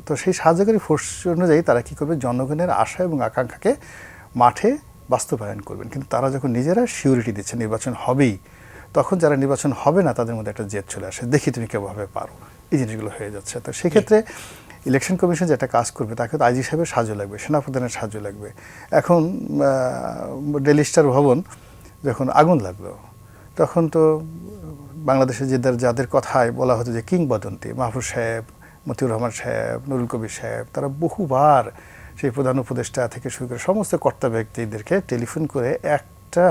তো সেই সাহায্যকারী ফোর্স অনুযায়ী তারা কী করবে, জনগণের আশা এবং আকাঙ্ক্ষাকে মাঠে বাস্তবায়ন করবেন। কিন্তু তারা যখন নিজেরা সিউরিটি দিচ্ছে নির্বাচন হবেই, তখন যারা নির্বাচন হবে না তাদের মধ্যে একটা জেদ চলে আসে, দেখি তুমি কেভাবে পারো, এই জিনিসগুলো হয়ে যাচ্ছে। তো সেক্ষেত্রে ইলেকশন কমিশন যেটা কাজ করবে তাকে তো আইজি সাহেবের সাহায্য লাগবে, সেনাপ্রধানের সাহায্য লাগবে। এখন ডেইলি স্টার ভবন যখন আগুন লাগলো তখন তো বাংলাদেশে যাদের কথায় বলা হতো যে কিংবদন্তি, মাহফুজ সাহেব, মতিউর রহমান সাহেব, নুরুল কবির সাহেব, তারা বহুবার সেই প্রধান উপদেষ্টা থেকে শুরু করে সমস্ত কর্তা ব্যক্তিদেরকে টেলিফোন করে একটা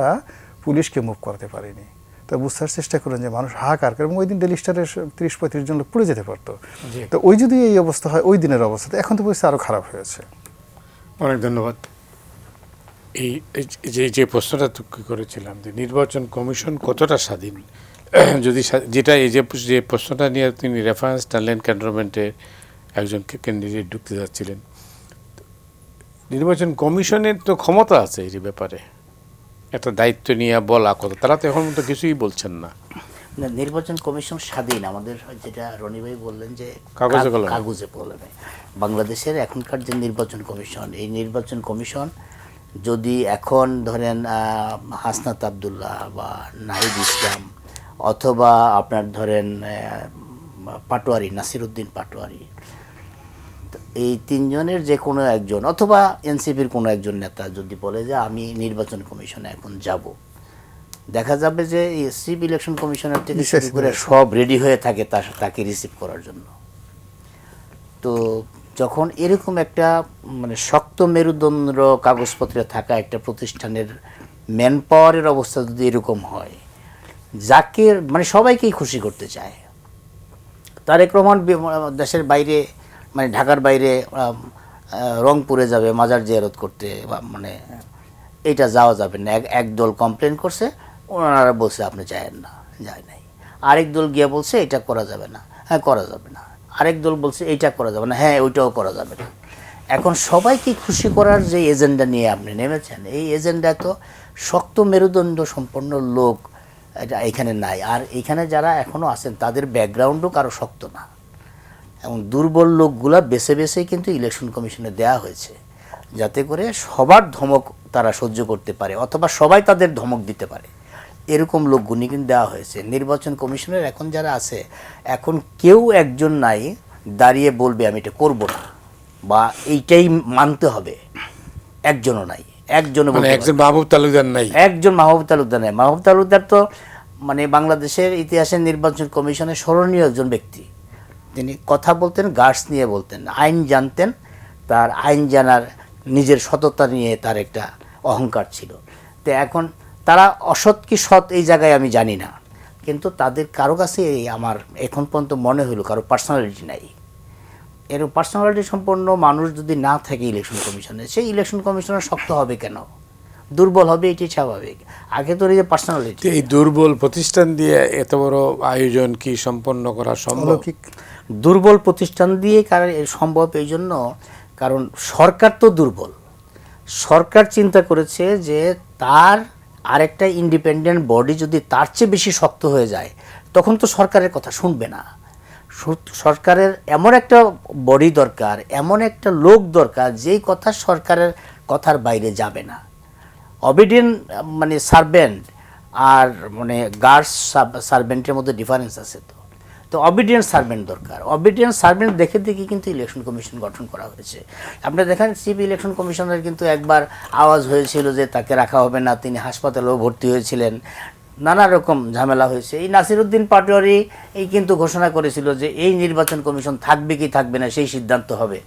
পুলিশকে মুভ করাতে পারেনি। তো বুঝতে চেষ্টা করেন যে মানুষ হাহাকার করে, এবং ওই দিন ডেইলি স্টারের 30-35 জন লোক পুড়ে যেতে পারতো। তো ওই যদি এই অবস্থা হয় ওই দিনের অবস্থাতে, এখন তো পরিস্থিতি আরও খারাপ হয়েছে। অনেক ধন্যবাদ। যে প্রশ্নটা তুকি করেছিলাম যে নির্বাচন কমিশন কতটা স্বাধীন, যদি যেটা এই যে প্রশ্নটা নিয়ে তিনি রেফারেন্স টানলেন, ক্যান্টনমেন্টে একজন ক্যান্ডিডেট ঢুকতে যাচ্ছিলেন, নির্বাচন কমিশনের তো ক্ষমতা আছে এই ব্যাপারে একটা দায়িত্ব নিয়ে বলা কথা, তারা তো এখন তো কিছুই বলছেন না। নির্বাচন কমিশন স্বাধীন, আমাদের যেটা রনি ভাই বললেন যে কাগজে কলমে। বাংলাদেশের এখনকার যে নির্বাচন কমিশন, এই নির্বাচন কমিশন যদি এখন ধরেন হাসনাত আবদুল্লাহ বা নাহিদ ইসলাম অথবা আপনার ধরেন পাটোয়ারি, নাসিরউদ্দিন পাটোয়ারি, এই তিনজনের যে কোনো একজন অথবা এনসিপির কোনো একজন নেতা যদি বলে যে আমি নির্বাচন কমিশনে এখন যাব, দেখা যাবে যে চিফ ইলেকশন কমিশনার থেকে শুরু করে সব রেডি হয়ে থাকে তাকে রিসিভ করার জন্য। তো যখন এরকম একটা মানে শক্ত মেরুদণ্ড কাগজপত্রে থাকা একটা প্রতিষ্ঠানের ম্যান পাওয়ারের অবস্থা যদি এরকম হয়, যাকে মানে সবাইকেই খুশি করতে চায়, তারেক রহমান দেশের বাইরে মানে ঢাকার বাইরে রংপুরে যাবে মাজার জিয়ারত করতে, মানে এইটা যাওয়া যাবে না। এক দল কমপ্লেন করছে, ওনারা বলছে আপনি যায়েন না, যায় নাই। আরেক দল গিয়ে বলছে এটা করা যাবে না, হ্যাঁ করা যাবে না। আরেক দল বলছে এইটা করা যাবে না, হ্যাঁ ওইটাও করা যাবে না। এখন সবাইকে খুশি করার যে এজেন্ডা নিয়ে আপনি নেমেছেন, এই এজেন্ডা তো শক্ত মেরুদণ্ড সম্পন্ন লোক এটা এখানে নাই। আর এখানে যারা এখনও আছেন তাদের ব্যাকগ্রাউন্ডও কারো শক্ত না, এবং দুর্বল লোকগুলা বেছে বেছেই কিন্তু ইলেকশন কমিশনে দেয়া হয়েছে, যাতে করে সবার ধমক তারা সহ্য করতে পারে অথবা সবাই তাদের ধমক দিতে পারে, এরকম লোকগুলি কিন্তু দেওয়া হয়েছে। নির্বাচন কমিশনের এখন যারা আছে, এখন কেউ একজন নাই দাঁড়িয়ে বলবে আমি এটা করব না বা এইটাই মানতে হবে, একজনও নাই। একজন মাহবুব তালুকদার নাই, একজন মাহবুব তালুকদার নাই। মাহবুব তালুকদার তো মানে বাংলাদেশের ইতিহাসে নির্বাচন কমিশনের স্মরণীয় একজন ব্যক্তি। তিনি কথা বলতেন, গার্ডস নিয়ে বলতেন, আইন জানতেন, তার আইন জানার নিজের সততা নিয়ে তার একটা অহংকার ছিল। তো এখন তারা অসৎ কি সৎ এই জায়গায় আমি জানি না, কিন্তু তাদের কারো কাছে আমার এখন পর্যন্ত মনে হলো কারো পার্সোনালিটি নাই। এর পার্সোনালিটি সম্পন্ন মানুষ যদি না থাকে ইলেকশন কমিশনে, সেই ইলেকশন কমিশনার শক্ত হবে কেন? দুর্বল হবে, এটি স্বাভাবিক। আগে তো এই যে পার্সোনালিটি, এই দুর্বল প্রতিষ্ঠান দিয়ে এত বড় আয়োজন কি সম্পন্ন করা সম্ভব? দুর্বল প্রতিষ্ঠান দিয়ে কারণ সম্ভব এই জন্য, কারণ সরকার তো দুর্বল। সরকার চিন্তা করেছে যে তার আরেকটা ইন্ডিপেন্ডেন্ট বডি যদি তার চেয়ে বেশি শক্ত হয়ে যায়, তখন তো সরকারের কথা শুনবে না। সরকারের এমন একটা বডি দরকার, এমন একটা লোক দরকার যেই কথা সরকারের কথার বাইরে যাবে না। অবিডিয়েন্ট মানে সার্ভেন্ট আর মানে গার্ডস সার্ভেন্টের মধ্যে ডিফারেন্স আছে। তো অবিডিয়েন্ট সার্ভেন্ট দরকার। অবিডিয়েন্ট সার্ভেন্ট দেখে দেখে কিন্তু ইলেকশন কমিশন গঠন করা হয়েছে। আপনি দেখেন চিফ ইলেকশন কমিশনার কিন্তু একবার আওয়াজ হয়েছিল যে তাকে রাখা হবে না, তিনি হাসপাতালেও ভর্তি হয়েছিলেন, নানা রকম ঝামেলা হয়েছে। এই নাসিরউদ্দিন পাটোয়ারি এই কিন্তু ঘোষণা করেছিল যে এই নির্বাচন কমিশন থাকবে কি থাকবে না সেই সিদ্ধান্ত হবে।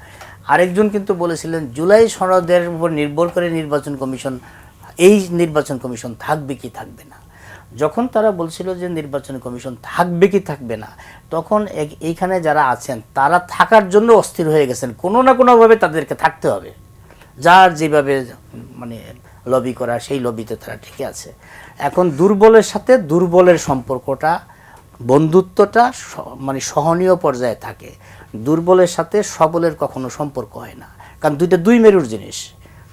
আরেকজন কিন্তু বলেছিলেন জুলাই সনদের উপর নির্ভর করে নির্বাচন কমিশন, এই নির্বাচন কমিশন থাকবে কি থাকবে না। যখন তারা বলছিল যে নির্বাচন কমিশন থাকবে কি থাকবে না, তখন এইখানে যারা আছেন তারা থাকার জন্য অস্থির হয়ে গেছেন। কোনো না কোনোভাবে তাদেরকে থাকতে হবে, যার যেভাবে মানে লবি করা সেই লবিতে তারা ঠিকই আছে। এখন দুর্বলের সাথে দুর্বলের সম্পর্কটা, বন্ধুত্বটা মানে সহনীয় পর্যায়ে থাকে। দুর্বলের সাথে সবলের কখনো সম্পর্ক হয় না, কারণ দুই মেরুর জিনিস।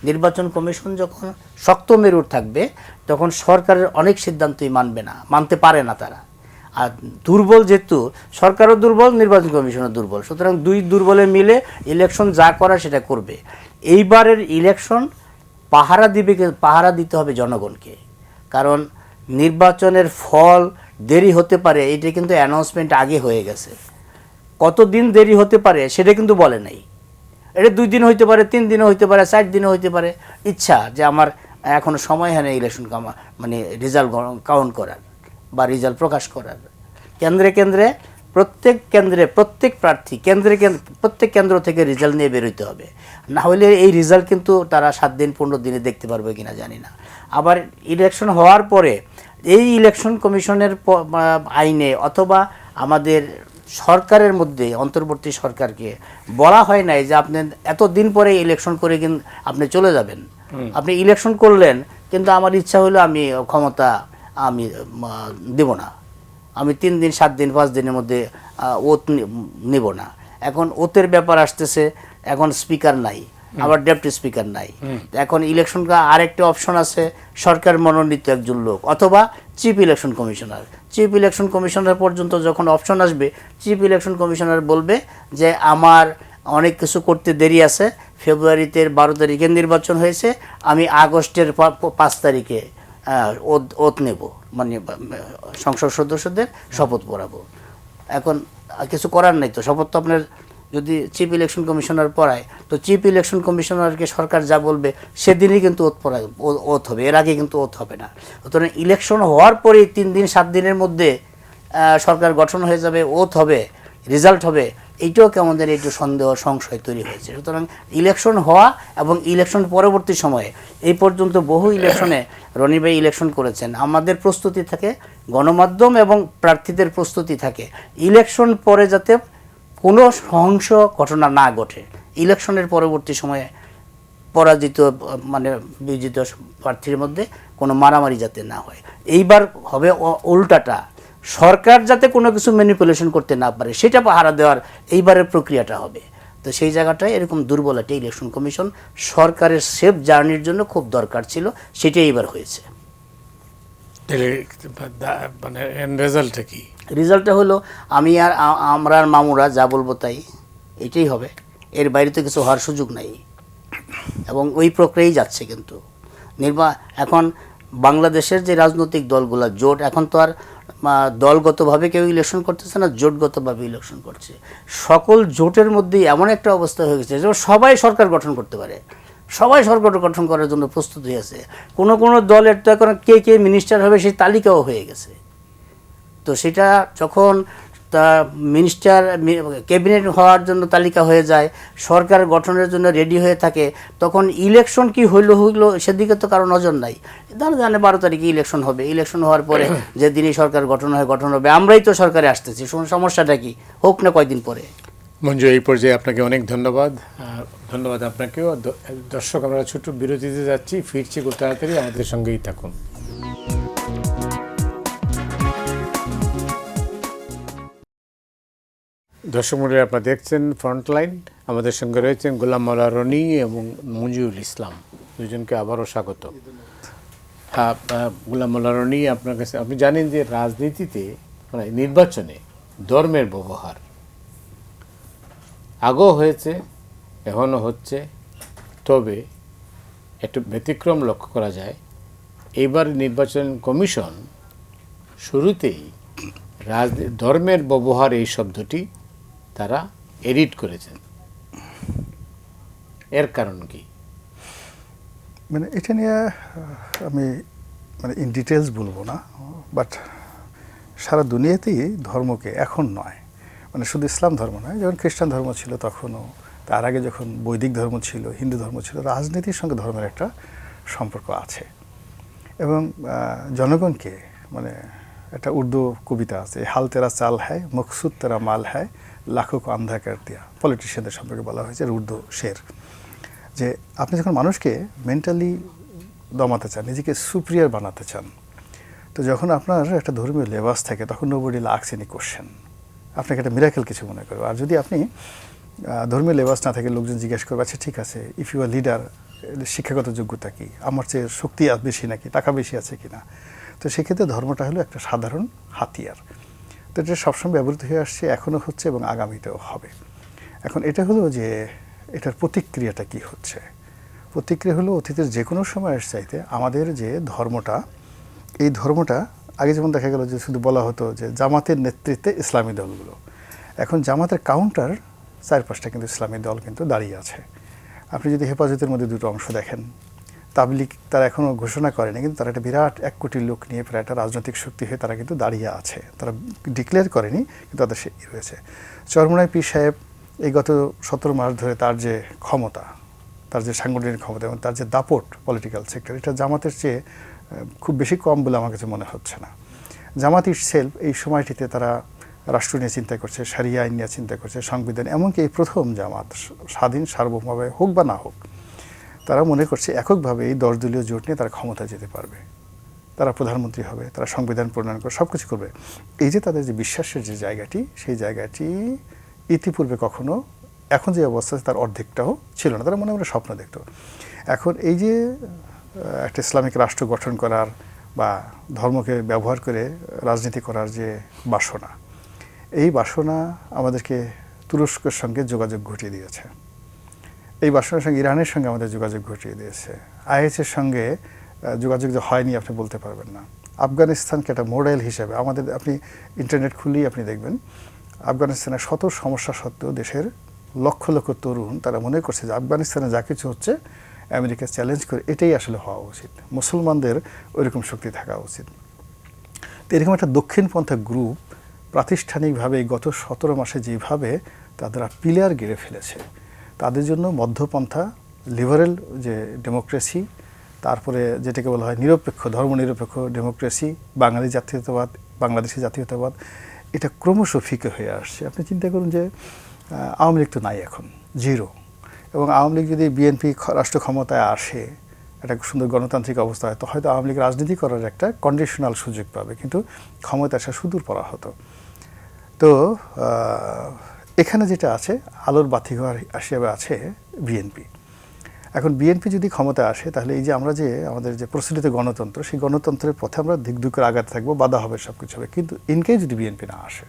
নির্বাচন কমিশন যখন শক্ত মেরুর থাকবে, তখন সরকারের অনেক সিদ্ধান্তই মানতে পারে না তারা। আর দুর্বল যেহেতু, সরকারও দুর্বল, নির্বাচন কমিশনও দুর্বল, সুতরাং দুই দুর্বলে মিলে ইলেকশন যা করা সেটা করবে। এইবারের ইলেকশন পাহারা দিতে হবে জনগণকে, কারণ নির্বাচনের ফল দেরি হতে পারে, এটা কিন্তু অ্যানাউন্সমেন্ট আগে হয়ে গেছে। কতদিন দেরি হতে পারে সেটা কিন্তু বলে নাই। এটা 2 দিন হইতে পারে, 3 দিনও হইতে পারে, 4 দিনও হইতে পারে। ইচ্ছা যে আমার এখনো সময় হয় না ইলেকশন মানে রেজাল্ট কাউন্ট করার বা রেজাল্ট প্রকাশ করার। কেন্দ্রে কেন্দ্রে প্রত্যেক প্রার্থী প্রত্যেক কেন্দ্র থেকে রেজাল্ট নিয়ে বেরোতে হবে, না হলে এই রেজাল্ট কিন্তু তারা 7 দিন 15 দিনে দেখতে পারবে কিনা জানি না। আবার ইলেকশন হওয়ার পরে এই ইলেকশন কমিশনের আইনে অথবা আমাদের সরকারের মধ্যে অন্তর্বর্তী সরকারকে বলা হয় নাই যে আপনি এতদিন পরে ইলেকশন করে কিন্তু আপনি চলে যাবেন। আপনি ইলেকশন করলেন কিন্তু আমার ইচ্ছা হলো আমি ক্ষমতা আমি দেব না, আমি 3 দিন 7 দিন 5 দিনের মধ্যে ওত নেব না। এখন ওতের ব্যাপার আসতেছে, এখন স্পিকার নাই, আবার ডেপুটি স্পিকার নাই। এখন ইলেকশন আরেকটা অপশন আছে, সরকার মনোনীত একজন লোক অথবা chief election commissioner. Chief election commissioner পর্যন্ত যখন অপশন আসবে, চিফ ইলেকশন কমিশনার বলবে যে আমার অনেক কিছু করতে দেরি আছে, ফেব্রুয়ারিতে 12 তারিখে নির্বাচন হয়েছে, আমি আগস্টের 5 তারিখে ওত নেব, মানে সংসদ সদস্যদের শপথ পড়াবো। এখন কিছু করার নেই তো, শপথ তো আপনার যদি চিফ ইলেকশন কমিশনার পড়ায় তো চিফ ইলেকশন কমিশনারকে সরকার যা বলবে সেদিনই কিন্তু ওত হবে, এর আগে কিন্তু ওত হবে না। সুতরাং ইলেকশন হওয়ার পরেই 3 দিন 7 দিনের মধ্যে সরকার গঠন হয়ে যাবে, ওত হবে, রেজাল্ট হবে, এইটাও কেমন যেন একটু সন্দেহ সংশয় তৈরি হয়েছে। সুতরাং ইলেকশন হওয়া এবং ইলেকশন পরবর্তী সময়ে এই পর্যন্ত বহু ইলেকশনে রনি ভাই ইলেকশন করেছেন, আমাদের প্রস্তুতি থাকে, গণমাধ্যম এবং প্রার্থীদের প্রস্তুতি থাকে ইলেকশন পরে যাতে কোনো সহিংস ঘটনা না ঘটে, ইলেকশনের পরবর্তী সময়ে পরাজিত মানে বিজিত প্রার্থীর মধ্যে কোনো মারামারি যাতে না হয়। এইবার হবে উল্টাটা, সরকার যাতে কোনো কিছু ম্যানিপুলেশন করতে না পারে সেটা পাহারা দেওয়ার এইবারের প্রক্রিয়াটা হবে। তো সেই জায়গাটায় এরকম দুর্বল একটা ইলেকশন কমিশন সরকারের সেফ জার্নির জন্য খুব দরকার ছিল, সেটাই এবার হয়েছে। মানে এন্ড রেজাল্টটা কি? রেজাল্টটা হলো আমরা আর মামুরা যা বলবো তাই, এটাই হবে, এর বাইরে তো কিছু হওয়ার সুযোগ নাই এবং ওই প্রক্রিয়াই যাচ্ছে। কিন্তু এখন বাংলাদেশের যে রাজনৈতিক দলগুলো জোট, এখন তো আর দলগতভাবে কেউ ইলেকশন করতেছে না, জোটগতভাবে ইলেকশন করছে। সকল জোটের মধ্যেই এমন একটা অবস্থা হয়ে গেছে যে সবাই সরকার গঠন করতে পারে, সবাই সরকার গঠন করার জন্য প্রস্তুত হয়ে আছে। কোনো কোনো দলের তো এখন কে মিনিস্টার হবে সেই তালিকাও হয়ে গেছে। তো সেটা যখন মিনিস্টার ক্যাবিনেট হওয়ার জন্য তালিকা হয়ে যায়, সরকার গঠনের জন্য রেডি হয়ে থাকে, তখন ইলেকশন কি হইলো সেদিকে তো কারো নজর নাই। তারা জানে 12 তারিখে ইলেকশন হবে, ইলেকশন হওয়ার পরে যেদিনই সরকার গঠন হবে, আমরাই তো সরকারে আসতেছি, সমস্যাটা কি, হোক না কয়দিন পরে। মঞ্জু, এই পর্যায়ে আপনাকে অনেক ধন্যবাদ। ধন্যবাদ আপনাকেও। দর্শক, আমরা ছোট্ট বিরতিতে যাচ্ছি, ফিরছি খুব তাড়াতাড়ি, আমাদের সঙ্গেই থাকুন। দর্শক মণ্ডলী, আপনারা দেখছেন ফ্রন্টলাইন, আমাদের সঙ্গে রয়েছেন গোলাম মাওলা রনি এবং মঞ্জুরুল ইসলাম, দুজনকে আবারও স্বাগত। হ্যাঁ, গোলাম মাওলা রনি, আপনার কাছে, আপনি জানেন যে রাজনীতিতে মানে নির্বাচনে ধর্মের ব্যবহার আগেও হয়েছে, এখনও হচ্ছে, তবে একটু ব্যতিক্রম লক্ষ্য করা যায়। এইবার নির্বাচন কমিশন শুরুতেই ধর্মের ব্যবহার এই শব্দটি তারা এডিট করেছেন, এর কারণ কি? মানে এটা নিয়ে আমি মানে ইন ডিটেলস বলবো না, বাট সারা দুনিয়াতেই ধর্মকে এখন নয়, মানে শুধু ইসলাম ধর্ম নয়, যখন খ্রিস্টান ধর্ম ছিল তখনও, তার আগে যখন বৈদিক ধর্ম ছিল, হিন্দু ধর্ম ছিল, রাজনীতির সঙ্গে ধর্মের একটা সম্পর্ক আছে। এবং জনগণকে মানে একটা উর্দু কবিতা আছে, হাল তেরা চাল হ্যায় মকসুদ তেরা মাল হ্যায় লাখো কো আন্ধা কর দিয়া, পলিটিশিয়ানদের সম্পর্কে বলা হয়েছে, উর্দু শের, যে আপনি যখন মানুষকে মেন্টালি দমাতে চান, নিজেকে সুপ্রিয়ার বানাতে চান, তো যখন আপনার একটা ধর্মীয় লেবাস থাকে তখন নোবডি লাক্স এনি কোশ্চেন, আপনাকে একটা মিরাকেল কিছু মনে করবে। আর যদি আপনি ধর্মীয় লেবাস না থাকে, লোকজন জিজ্ঞেস করবে আচ্ছা ঠিক আছে, ইফ ইউ আর লিডার, শিক্ষাগত যোগ্যতা কি, আমার চেয়ে শক্তি বেশি নাকি, টাকা বেশি আছে কি না, তো সেক্ষেত্রে ধর্মটা হলো একটা সাধারণ হাতিয়ার। তো এটা সবসময় ব্যবহৃত হয়ে আসছে, এখনও হচ্ছে এবং আগামীতেও হবে। এখন এটা হলো যে এটার প্রতিক্রিয়াটা কি হচ্ছে। প্রতিক্রিয়া হলো অতীতের যে কোনো সময়ের চাইতে আমাদের যে ধর্মটা, এই ধর্মটা আগে যেমন দেখা গেল যে শুধু বলা হতো যে জামাতের নেতৃত্বে ইসলামী দলগুলো, এখন জামাতের কাউন্টার 4-5টা কিন্তু ইসলামী দল কিন্তু দাঁড়িয়ে আছে। আপনি যদি হেফাজতের মধ্যে দুটো অংশ দেখেন, তাবলিগ তারা এখনও ঘোষণা করেনি, কিন্তু তারা একটা বিরাট 1 কোটি লোক নিয়ে প্রায় একটা রাজনৈতিক শক্তি হয়ে তারা কিন্তু দাঁড়িয়ে আছে। তারা ডিক্লেয়ার করেনি, কিন্তু তাদের সে রয়েছে। চরমোনাই পীর সাহেব এই গত 17 মাস ধরে তার যে ক্ষমতা, তার যে সাংগঠনিক ক্ষমতা এবং তার যে দাপট পলিটিক্যাল সেক্টর, এটা জামাতের চেয়ে খুব বেশি কম বলে আমার কাছে মনে হচ্ছে না। জামাত ইটসেলফ এই সময়টিতে তারা রাষ্ট্র নিয়ে চিন্তা করছে, শরিয়া আইন নিয়ে চিন্তা করছে, সংবিধান, এমনকি এই প্রথম জামাত স্বাধীন সার্বভৌমভাবে হোক বা না হোক, তারা মনে করছে এককভাবে এই 10 দলীয় জোট নিয়ে তারা ক্ষমতায় যেতে পারবে, তারা প্রধানমন্ত্রী হবে, তারা সংবিধান প্রণয়ন করে সব কিছু করবে। এই যে তাদের যে বিশ্বাসের যে জায়গাটি, সেই জায়গাটি ইতিপূর্বে কখনো, এখন যে অবস্থা তার অর্ধেকটাও ছিল না। তারা মনে মনে স্বপ্ন দেখত। এখন এই যে একটা ইসলামিক রাষ্ট্র গঠন করার বা ধর্মকে ব্যবহার করে রাজনীতি করার যে বাসনা, এই বাসনা আমাদেরকে তুরস্কের সঙ্গে যোগাযোগ ঘটিয়ে দিয়েছে। এই বাসনার সঙ্গে ইরানের সঙ্গে আমাদের যোগাযোগ ঘটিয়ে দিয়েছে। আইএসের সঙ্গে যোগাযোগ যে হয়নি আপনি বলতে পারবেন না। আফগানিস্তানকে একটা মডেল হিসেবে আমাদের, আপনি ইন্টারনেট খুললেই আপনি দেখবেন আফগানিস্তানের শত সমস্যা সত্ত্বেও দেশের লক্ষ লক্ষ তরুণ তারা মনে করছে যে আফগানিস্তানে যা কিছু হচ্ছে আমেরিকা চ্যালেঞ্জ করে এটাই আসলে হওয়া উচিত, মুসলমানদের ওইরকম শক্তি থাকা উচিত। তো এরকম একটা দক্ষিণপন্থা গ্রুপ প্রাতিষ্ঠানিকভাবে গত 17 মাসে যেভাবে তারা পিলার গেড়ে ফেলেছে, তাদের জন্য মধ্যপন্থা, লিবারেল যে ডেমোক্রেসি, তারপরে যেটাকে বলা হয় নিরপেক্ষ, ধর্মনিরপেক্ষ ডেমোক্রেসি, বাঙালি জাতীয়তাবাদ, বাংলাদেশি জাতীয়তাবাদ, এটা ক্রমশ ফিকে হয়ে আসছে। আপনি চিন্তা করুন যে আওয়ামী লীগ তো নাই এখন, জিরো। এবং আওয়ামী লীগ যদি বিএনপি রাষ্ট্র ক্ষমতায় আসে, একটা সুন্দর গণতান্ত্রিক অবস্থা হয়, তো হয়তো আওয়ামী লীগ রাজনীতি করার একটা কন্ডিশনাল সুযোগ পাবে, কিন্তু ক্ষমতা আসা সুদূর পরা হতো। তো এখানে যেটা আছে, আলোর বাতিঘর হিসেবে আছে বিএনপি। এখন বিএনপি যদি ক্ষমতা আসে, তাহলে এই যে আমরা যে আমাদের যে প্রচলিত গণতন্ত্র, সেই গণতন্ত্রের পথে আমরা দিক দিক করে আগাতে থাকবো, বাধা হবে, সব কিছু হবে। কিন্তু ইনকেস যদি বিএনপি না আসে,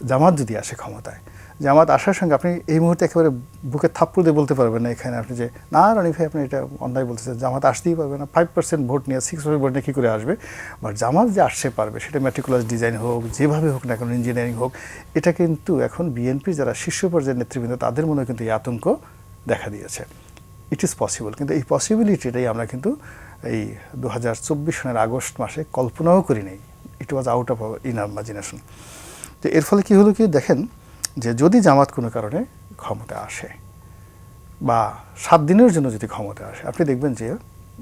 জামাত যদি আসে ক্ষমতায়, জামাত আসার সঙ্গে আপনি এই মুহূর্তে একেবারে বুকে থাপ্পড় দিয়ে বলতে পারবেন না এখানে আপনি যে না রনি ভাই আপনি এটা অন্যায় বলতেছেন, জামাত আসতেই পারবে না। 5% ভোট নিয়ে 6% ভোট নিয়ে কী করে আসবে? বাট জামাত যে আসতে পারবে, সেটা ম্যাট্রিকুলাস ডিজাইন হোক, যেভাবে হোক না কেন, ইঞ্জিনিয়ারিং হোক, এটা কিন্তু এখন বিএনপির যারা শীর্ষ পর্যায়ের নেতৃবৃন্দ তাদের মনে কিন্তু এই আতঙ্ক দেখা দিয়েছে। ইট ইজ পসিবল, কিন্তু এই পসিবিলিটিটাই আমরা কিন্তু এই 2024 সনের আগস্ট মাসে কল্পনাও করি নাই। It was out of in our imagination. তো এর ফলে কী হলো, কি দেখেন যে যদি জামাত কোনো কারণে ক্ষমতা আসে বা 7 দিনের জন্য যদি ক্ষমতা আসে, আপনি দেখবেন যে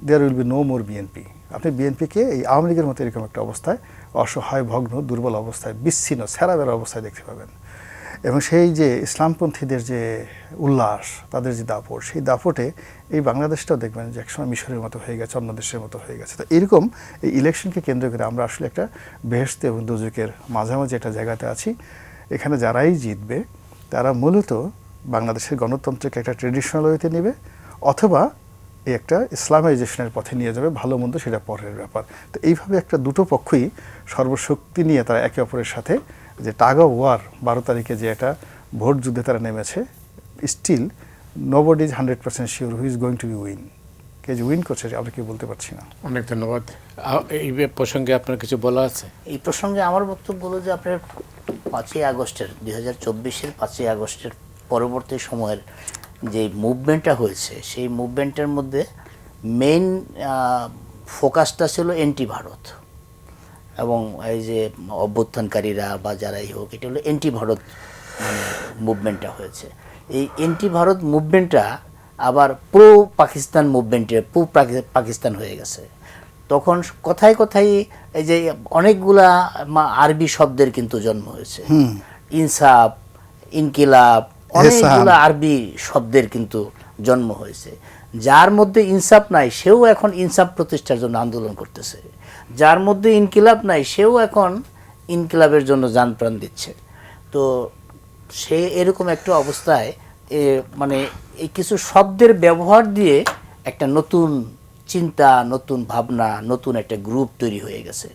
there will be no more BNP. আপনি বিএনপিকে এই আওয়ামী লীগের মতো এরকম একটা অবস্থায়, অসহায়, ভগ্ন, দুর্বল অবস্থায়, বিচ্ছিন্ন, ছেঁড়াবেড়া অবস্থায় দেখতে পাবেন। এবং সেই যে ইসলামপন্থীদের যে উল্লাস, তাদের যে দাপট, সেই দাপটে এই বাংলাদেশটাও দেখবেন যে একসময় মিশরের মতো হয়ে গেছে, অন্য দেশের মতো হয়ে গেছে। তো এরকম এই ইলেকশনকে কেন্দ্র করে আমরা আসলে একটা বেহেশত এবং দোজখের মাঝামাঝি একটা জায়গাতে আছি। এখানে যারাই জিতবে তারা মূলত বাংলাদেশের গণতন্ত্রকে একটা ট্রেডিশনাল ওয়েতে নেবে, অথবা এই একটা ইসলামাইজেশনের পথে নিয়ে যাবে, ভালো মন্দ সেটা পরের ব্যাপার। তো এইভাবে একটা দুটো পক্ষই সর্বশক্তি নিয়ে তারা একে অপরের সাথে যে টাগ অফ ওয়ার, 12 তারিখে যে একটা ভোট যুদ্ধে তারা নেমেছে, still nobody is 100% sure who is going to be win. কে যে উইন করছে আমরা কেউ বলতে পারছি না। অনেক ধন্যবাদ। এই প্রসঙ্গে আপনার কিছু বলা আছে? এই প্রসঙ্গে আমার বক্তব্য হলো যে আপনার 5ই আগস্টের 2024-এর 5ই আগস্টের পরবর্তী সময়ের যে মুভমেন্টটা হয়েছে, সেই মুভমেন্টের মধ্যে মেইন ফোকাসটা ছিল এন্টি ভারত, এবং এই যে অভ্যুত্থানকারীরা বা যারাই হোক, এটা হলো এন্টি ভারত মুভমেন্টটা হয়েছে। এই এন্টি ভারত মুভমেন্টটা আবার প্রো পাকিস্তান মুভমেন্টে প্রো পাকিস্তান হয়ে গেছে। তখন কথায় কথায় এই যে অনেকগুলা আরবি শব্দের কিন্তু জন্ম হয়েছে, ইনসাফ, ইনকিলাব, অনেকগুলো আরবি শব্দের কিন্তু জন্ম হয়েছে। যার মধ্যে ইনসাফ নাই সেও এখন ইনসাফ প্রতিষ্ঠার জন্য আন্দোলন করতেছে, যার মধ্যে ইনকিলাব নাই সেও এখন ইনকিলাবের জন্য জান প্রাণ দিচ্ছে। তো সে এরকম একটা অবস্থায় মানে এই কিছু শব্দের ব্যবহার দিয়ে একটা নতুন চিন্তা, নতুন ভাবনা, নতুন একটা গ্রুপ তৈরি হয়ে গেছে।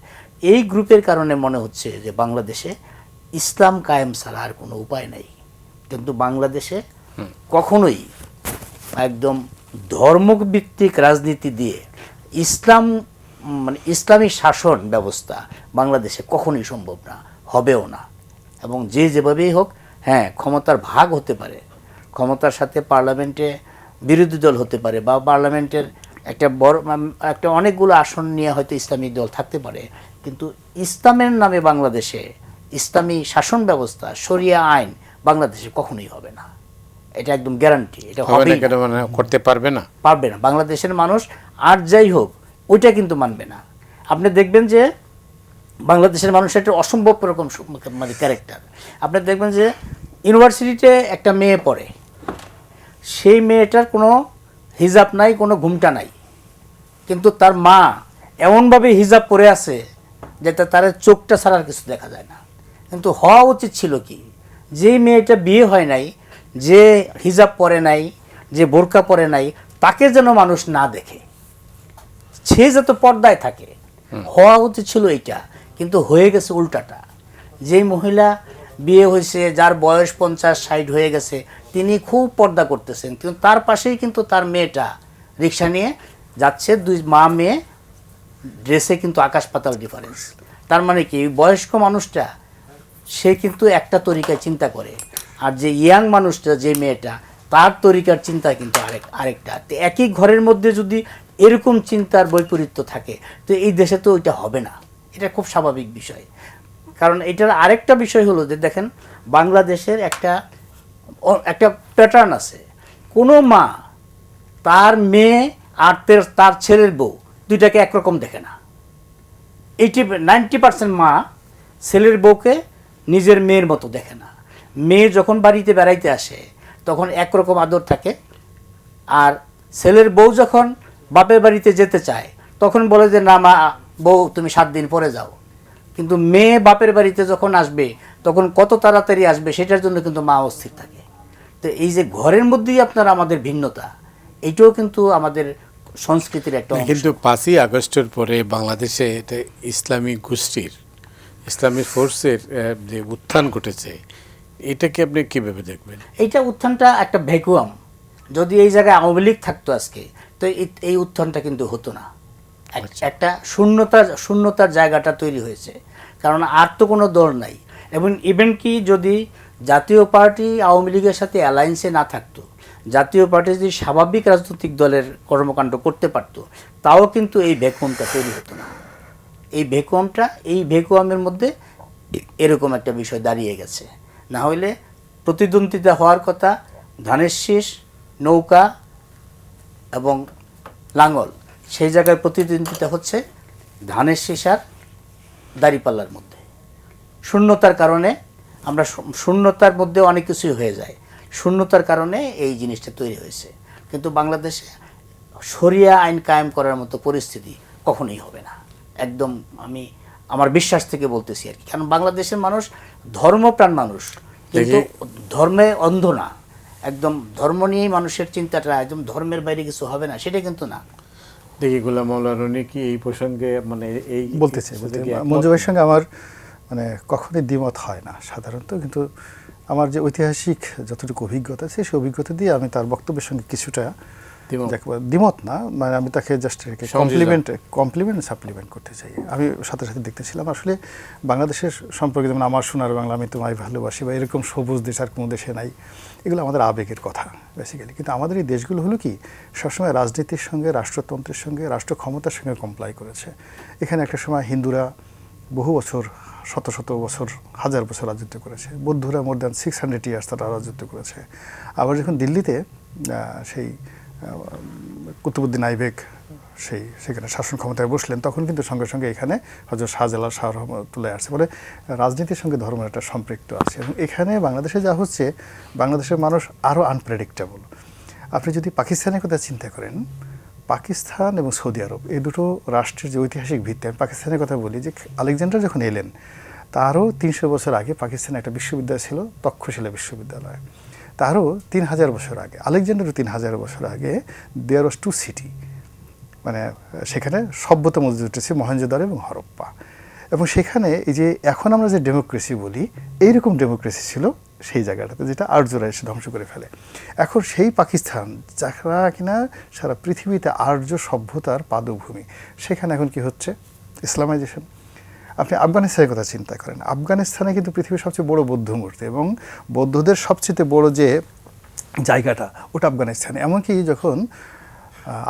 এই গ্রুপের কারণে মনে হচ্ছে যে বাংলাদেশে ইসলাম কায়েম ছাড়া আর কোনো উপায় নাই। কিন্তু বাংলাদেশে কখনোই একদম ধর্মভিত্তিক রাজনীতি দিয়ে ইসলাম মানে ইসলামী শাসন ব্যবস্থা বাংলাদেশে কখনোই সম্ভব না, হবেও না। এবং যে যেভাবেই হোক, হ্যাঁ, ক্ষমতার ভাগ হতে পারে, ক্ষমতার সাথে পার্লামেন্টে বিরোধী দল হতে পারে, বা পার্লামেন্টের একটা বড় একটা অনেকগুলো আসন নিয়ে হয়তো ইসলামী দল থাকতে পারে, কিন্তু ইসলামের নামে বাংলাদেশে ইসলামী শাসন ব্যবস্থা, শরিয়া আইন বাংলাদেশে কখনোই হবে না। এটা একদম গ্যারান্টি। এটা হবে হবে না কেন, মানে করতে পারবে না? পারবে না। বাংলাদেশের মানুষ আর যাই হোক ওইটা কিন্তু মানবে না। আপনি দেখবেন যে বাংলাদেশের মানুষের একটা অসম্ভব রকম মানে ক্যারেক্টার। আপনি দেখবেন যে ইউনিভার্সিটিতে একটা মেয়ে পড়ে, সেই মেয়েটার কোনো হিজাব নাই, কোনো ঘুমটা নাই, কিন্তু তার মা এমনভাবে হিজাব পরে আছে যে তার চোখটা ছাড়া আর কিছু দেখা যায় না। কিন্তু হওয়া উচিত ছিল কি, যে মেয়েটা বিয়ে হয় নাই, যে হিজাব পরে নাই, যে বোরকা পরে নাই, তাকে যেন মানুষ না দেখে, সে যত পর্দায় থাকে। হওয়া উচিত ছিল এইটা, কিন্তু হয়ে গেছে উল্টাটা। যেই মহিলা বিয়ে হয়েছে, যার বয়স 50-60 হয়ে গেছে, তিনি খুব পর্দা করতেছেন, কিন্তু তার পাশেই কিন্তু তার মেয়েটা রিক্সা নিয়ে যাচ্ছে, দুই মা মেয়ে, ড্রেসে কিন্তু আকাশ পাতাল ডিফারেন্স। তার মানে কি, বয়স্ক মানুষটা সে কিন্তু একটা তরিকায় চিন্তা করে, আর যে ইয়াং মানুষটা, যে মেয়েটা, তার তরিকার চিন্তা কিন্তু আরেকটা। তো একই ঘরের মধ্যে যদি এরকম চিন্তার বৈপরীত্য থাকে, তো এই দেশে তো ওইটা হবে না। এটা খুব স্বাভাবিক বিষয়। কারণ এটার আরেকটা বিষয় হলো যে দেখেন, বাংলাদেশের একটা প্যাটার্ন আছে। কোনো মা তার মেয়ে আর তার ছেলের বউ দুইটাকে একরকম দেখে না। 90% মা ছেলের বউকে নিজের মেয়ের মতো দেখে না। মেয়ে যখন বাড়িতে বেড়াইতে আসে তখন একরকম আদর থাকে, আর ছেলের বউ যখন বাপের বাড়িতে যেতে চায় তখন বলে যে না মা, বউ তুমি 7 দিন পরে যাও। কিন্তু মেয়ে বাপের বাড়িতে যখন আসবে তখন কত তাড়াতাড়ি আসবে সেটার জন্য কিন্তু মা অস্থির থাকে। তো এই যে ঘরের মধ্যেই আপনার আমাদের ভিন্নতা, এইটাও কিন্তু আমাদের সংস্কৃতির একটা অংশ। কিন্তু 5ই আগস্টের পরে বাংলাদেশে এটা ইসলামী গোষ্ঠীর, ইসলামী ফোর্সের যে উত্থান ঘটেছে, এটাকে আপনি কিভাবে দেখবেন? এইটা উত্থানটা একটা ভ্যাকুয়াম। যদি এই জায়গায় আওয়ামী লীগ থাকতো আজকে, তো এই উত্থানটা কিন্তু হতো না। একটা শূন্যতার জায়গাটা তৈরি হয়েছে, কারণ আর তো কোনো দল নাই। এবং ইভেন কি যদি জাতীয় পার্টি আওয়ামী লীগের সাথে অ্যালায়েন্সে না থাকতো, জাতীয় পার্টি যদি স্বাভাবিক রাজনৈতিক দলের কর্মকাণ্ড করতে পারতো, তাও কিন্তু এই ভ্যাকুয়ামটা তৈরি হতো না। এই ভ্যাকুয়ামের মধ্যে এরকম একটা বিষয় দাঁড়িয়ে গেছে। না হলে প্রতিদ্বন্দ্বিতা হওয়ার কথা ধানের শীষ, নৌকা এবং লাঙ্গল, সেই জায়গায় প্রতিদ্বন্দ্বিতা হচ্ছে ধানের শীষ আর দাঁড়িপাল্লার মধ্যে। শূন্যতার কারণে আমরা শূন্যতার মধ্যে অনেক কিছুই হয়ে যায়, শূন্যতার কারণে এই জিনিসটা তৈরি হয়েছে। কিন্তু বাংলাদেশে শরিয়া আইন কায়েম করার মতো পরিস্থিতি কখনোই হবে না, একদম আমি আমার বিশ্বাস থেকে বলতেছি আর কি। কারণ বাংলাদেশের মানুষ ধর্মপ্রাণ মানুষ, কিন্তু ধর্মে অন্ধ না। একদম ধর্ম নিয়েই মানুষের চিন্তাটা, একদম ধর্মের বাইরে কিছু হবে না সেটা কিন্তু না। দেখি গোলাম মাওলা রনি কি এই প্রসঙ্গে মানে এই বলতেছে মঞ্জু ভাইয়ের সঙ্গে আমার মানে কখনোই দ্বিমত হয় না সাধারণত, কিন্তু আমার যে ঐতিহাসিক যতটুকু অভিজ্ঞতা আছে সেই অভিজ্ঞতা দিয়ে আমি তার বক্তব্যের সঙ্গে কিছুটা দ্বিমত না, মানে আমি তাকে জাস্ট কমপ্লিমেন্ট সাপ্লিমেন্ট করতে চাই। আমি সাথে সাথে দেখতেছিলাম আসলে বাংলাদেশের সম্পর্কে, যেমন আমার সোনার বাংলা, আমি তোমায় ভালোবাসি, বা এরকম সবুজ দেশ আর কোনো দেশে নাই, এগুলো আমাদের আবেগের কথা বেসিক্যালি। কিন্তু আমাদের এই দেশগুলো হলো কি, সবসময় রাজনীতির সঙ্গে, রাষ্ট্রতন্ত্রের সঙ্গে, রাষ্ট্র ক্ষমতার সঙ্গে কমপ্লাই করেছে। এখানে একটা সময় হিন্দুরা বহু বছর, শত শত বছর, হাজার বছর রাজত্ব করেছে। বৌদ্ধরা মোর দ্যান 600 ইয়ার্স তারা রাজত্ব করেছে। আবার যখন দিল্লিতে সেই কুতুবুদ্দিন আইবেক সেখানে শাসন ক্ষমতায় বসলেন, তখন কিন্তু সঙ্গে সঙ্গে এখানে হযরত শাহজালাল শাহ রহমতুল্লাহ আসছে। বলে রাজনীতির সঙ্গে ধর্মের একটা সম্পৃক্ত আছে। এবং এখানে বাংলাদেশে যা হচ্ছে, বাংলাদেশের মানুষ আরও আনপ্রেডিক্টেবল। আপনি যদি পাকিস্তানের কথা চিন্তা করেন, পাকিস্তান এবং সৌদি আরব, এই দুটো রাষ্ট্রের যে ঐতিহাসিক ভিত্তি, আমি পাকিস্তানের কথা বলি, যে আলেকজান্ডার যখন এলেন তারও 300 বছর আগে পাকিস্তানে একটা বিশ্ববিদ্যালয় ছিল, তক্ষশিলা বিশ্ববিদ্যালয়। তারও 3000 বছর আগে, আলেকজান্ডারও 3000 বছর আগে, দেয়ার ওয়াজ 2 সিটি, মানে সেখানে সভ্যতা মজুদ উঠেছে, মহেঞ্জোদারো এবং হরপ্পা। এবং সেখানে এই যে এখন আমরা যে ডেমোক্রেসি বলি, এইরকম ডেমোক্রেসি ছিল সেই জায়গাটাতে, যেটা আর্যরা এসে ধ্বংস করে ফেলে। এখন সেই পাকিস্তান, যারা কিনা সারা পৃথিবীতে আর্য সভ্যতার পাদভূমি, সেখানে এখন কি হচ্ছে? ইসলামাইজেশন। আপনি আফগানিস্তানের কথা চিন্তা করেন, আফগানিস্তানে কিন্তু পৃথিবীর সবচেয়ে বড় বৌদ্ধ মূর্তি এবং বৌদ্ধদের সবচেয়ে বড় যে জায়গাটা ওটা আফগানিস্তানে। এমনকি যখন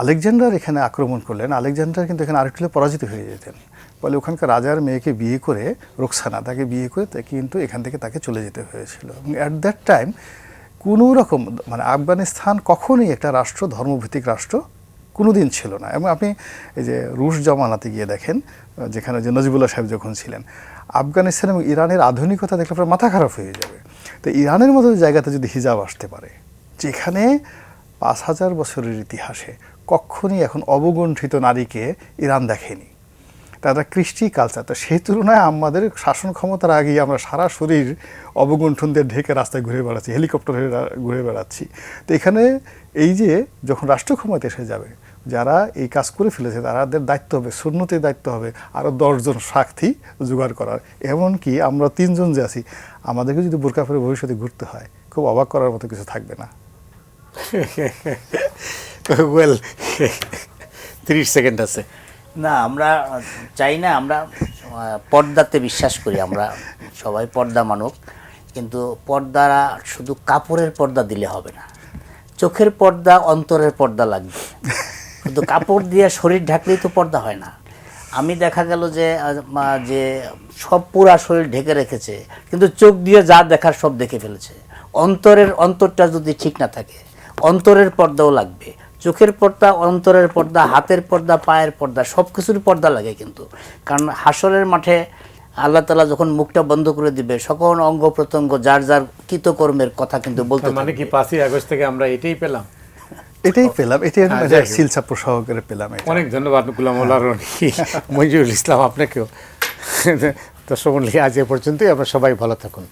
আলেকজান্ডার এখানে আক্রমণ করলেন, আলেকজান্ডার কিন্তু এখানে আরেকটু হলে পরাজিত হয়ে যেতেন, ফলে ওখানকার রাজার মেয়েকে বিয়ে করে, রোকসানা তাকে বিয়ে করে তাকে কিন্তু এখান থেকে তাকে চলে যেতে হয়েছিল। এবং অ্যাট দ্যাট টাইম কোনো রকম মানে আফগানিস্তান কখনোই একটা রাষ্ট্র, ধর্মভিত্তিক রাষ্ট্র কোনো দিন ছিল না। এবং আপনি এই যে রুশ জমানাতে গিয়ে দেখেন, যেখানে যে নজিবুল্লাহ সাহেব যখন ছিলেন, আফগানিস্তান এবং ইরানের আধুনিকতা দেখলে আপনার মাথা খারাপ হয়ে যাবে। তো ইরানের মতো জায়গাতে যদি হিজাব আসতে পারে, যেখানে 5000 বছরের ইতিহাসে কখনই এখন অবগুণ্ঠিত নারীকে ইরান দেখেনি, তারা কৃষ্টি কালচার, তো সেই তুলনায় আমাদের শাসন ক্ষমতার আগেই আমরা সারা শরীর অবগুণ্ঠন দিয়ে ঢেকে রাস্তায় ঘুরে বেড়াচ্ছি, হেলিকপ্টারে ঘুরে বেড়াচ্ছি। তো এখানে এই যে যখন রাষ্ট্র ক্ষমতা এসে যাবে, যারা এই কাজ করে ফেলেছে তাদের দায়িত্ব হবে, সুন্নতির দায়িত্ব হবে আরও 10 জন সাক্ষী জোগাড় করার। এমনকি আমরা 3 জন যে আছি, আমাদেরকে যদি বোরকা পরে ভবিষ্যতে ঘুরতে হয়, খুব অবাক করার মতো কিছু থাকবে না। ওয়েল 30 সেকেন্ড আছে। না, আমরা চাই না, আমরা পর্দাতে বিশ্বাস করি, আমরা সবাই পর্দা মানুক, কিন্তু পর্দা শুধু কাপড়ের পর্দা দিলে হবে না, চোখের পর্দা, অন্তরের পর্দা লাগবে। কিন্তু কাপড় দিয়ে শরীর ঢাকলেই তো পর্দা হয় না। আমি দেখা গেল যে যে সব পুরা শরীর ঢেকে রেখেছে, কিন্তু চোখ দিয়ে যা দেখার সব দেখে ফেলেছে। অন্তরটা যদি ঠিক না থাকে, অন্তরের পর্দাও লাগবে, চোখের পর্দা, অন্তরের পর্দা, হাতের পর্দা, পায়ের পর্দা, সব কিছুর পর্দা লাগে কিন্তু। কারণ হাসরের মাঠে আল্লাহ তাআলা যখন মুখটা বন্ধ করে দিবে, সকল অঙ্গ প্রত্যঙ্গ যার যার কৃতকর্মের কথা কিন্তু বলতে মানে কি 5ই আগস্ট থেকে আমরা এটাই পেলাম? এটাই পেলাম, এটাই সিলচাপ্পু সহকারে পেলাম। অনেক ধন্যবাদ গোলাম মোল্লা রনি, মঞ্জুরুল ইসলাম আপনাকেও। দর্শক মণ্ডলী, আজ এ পর্যন্তই। আপনারা সবাই ভালো থাকুন।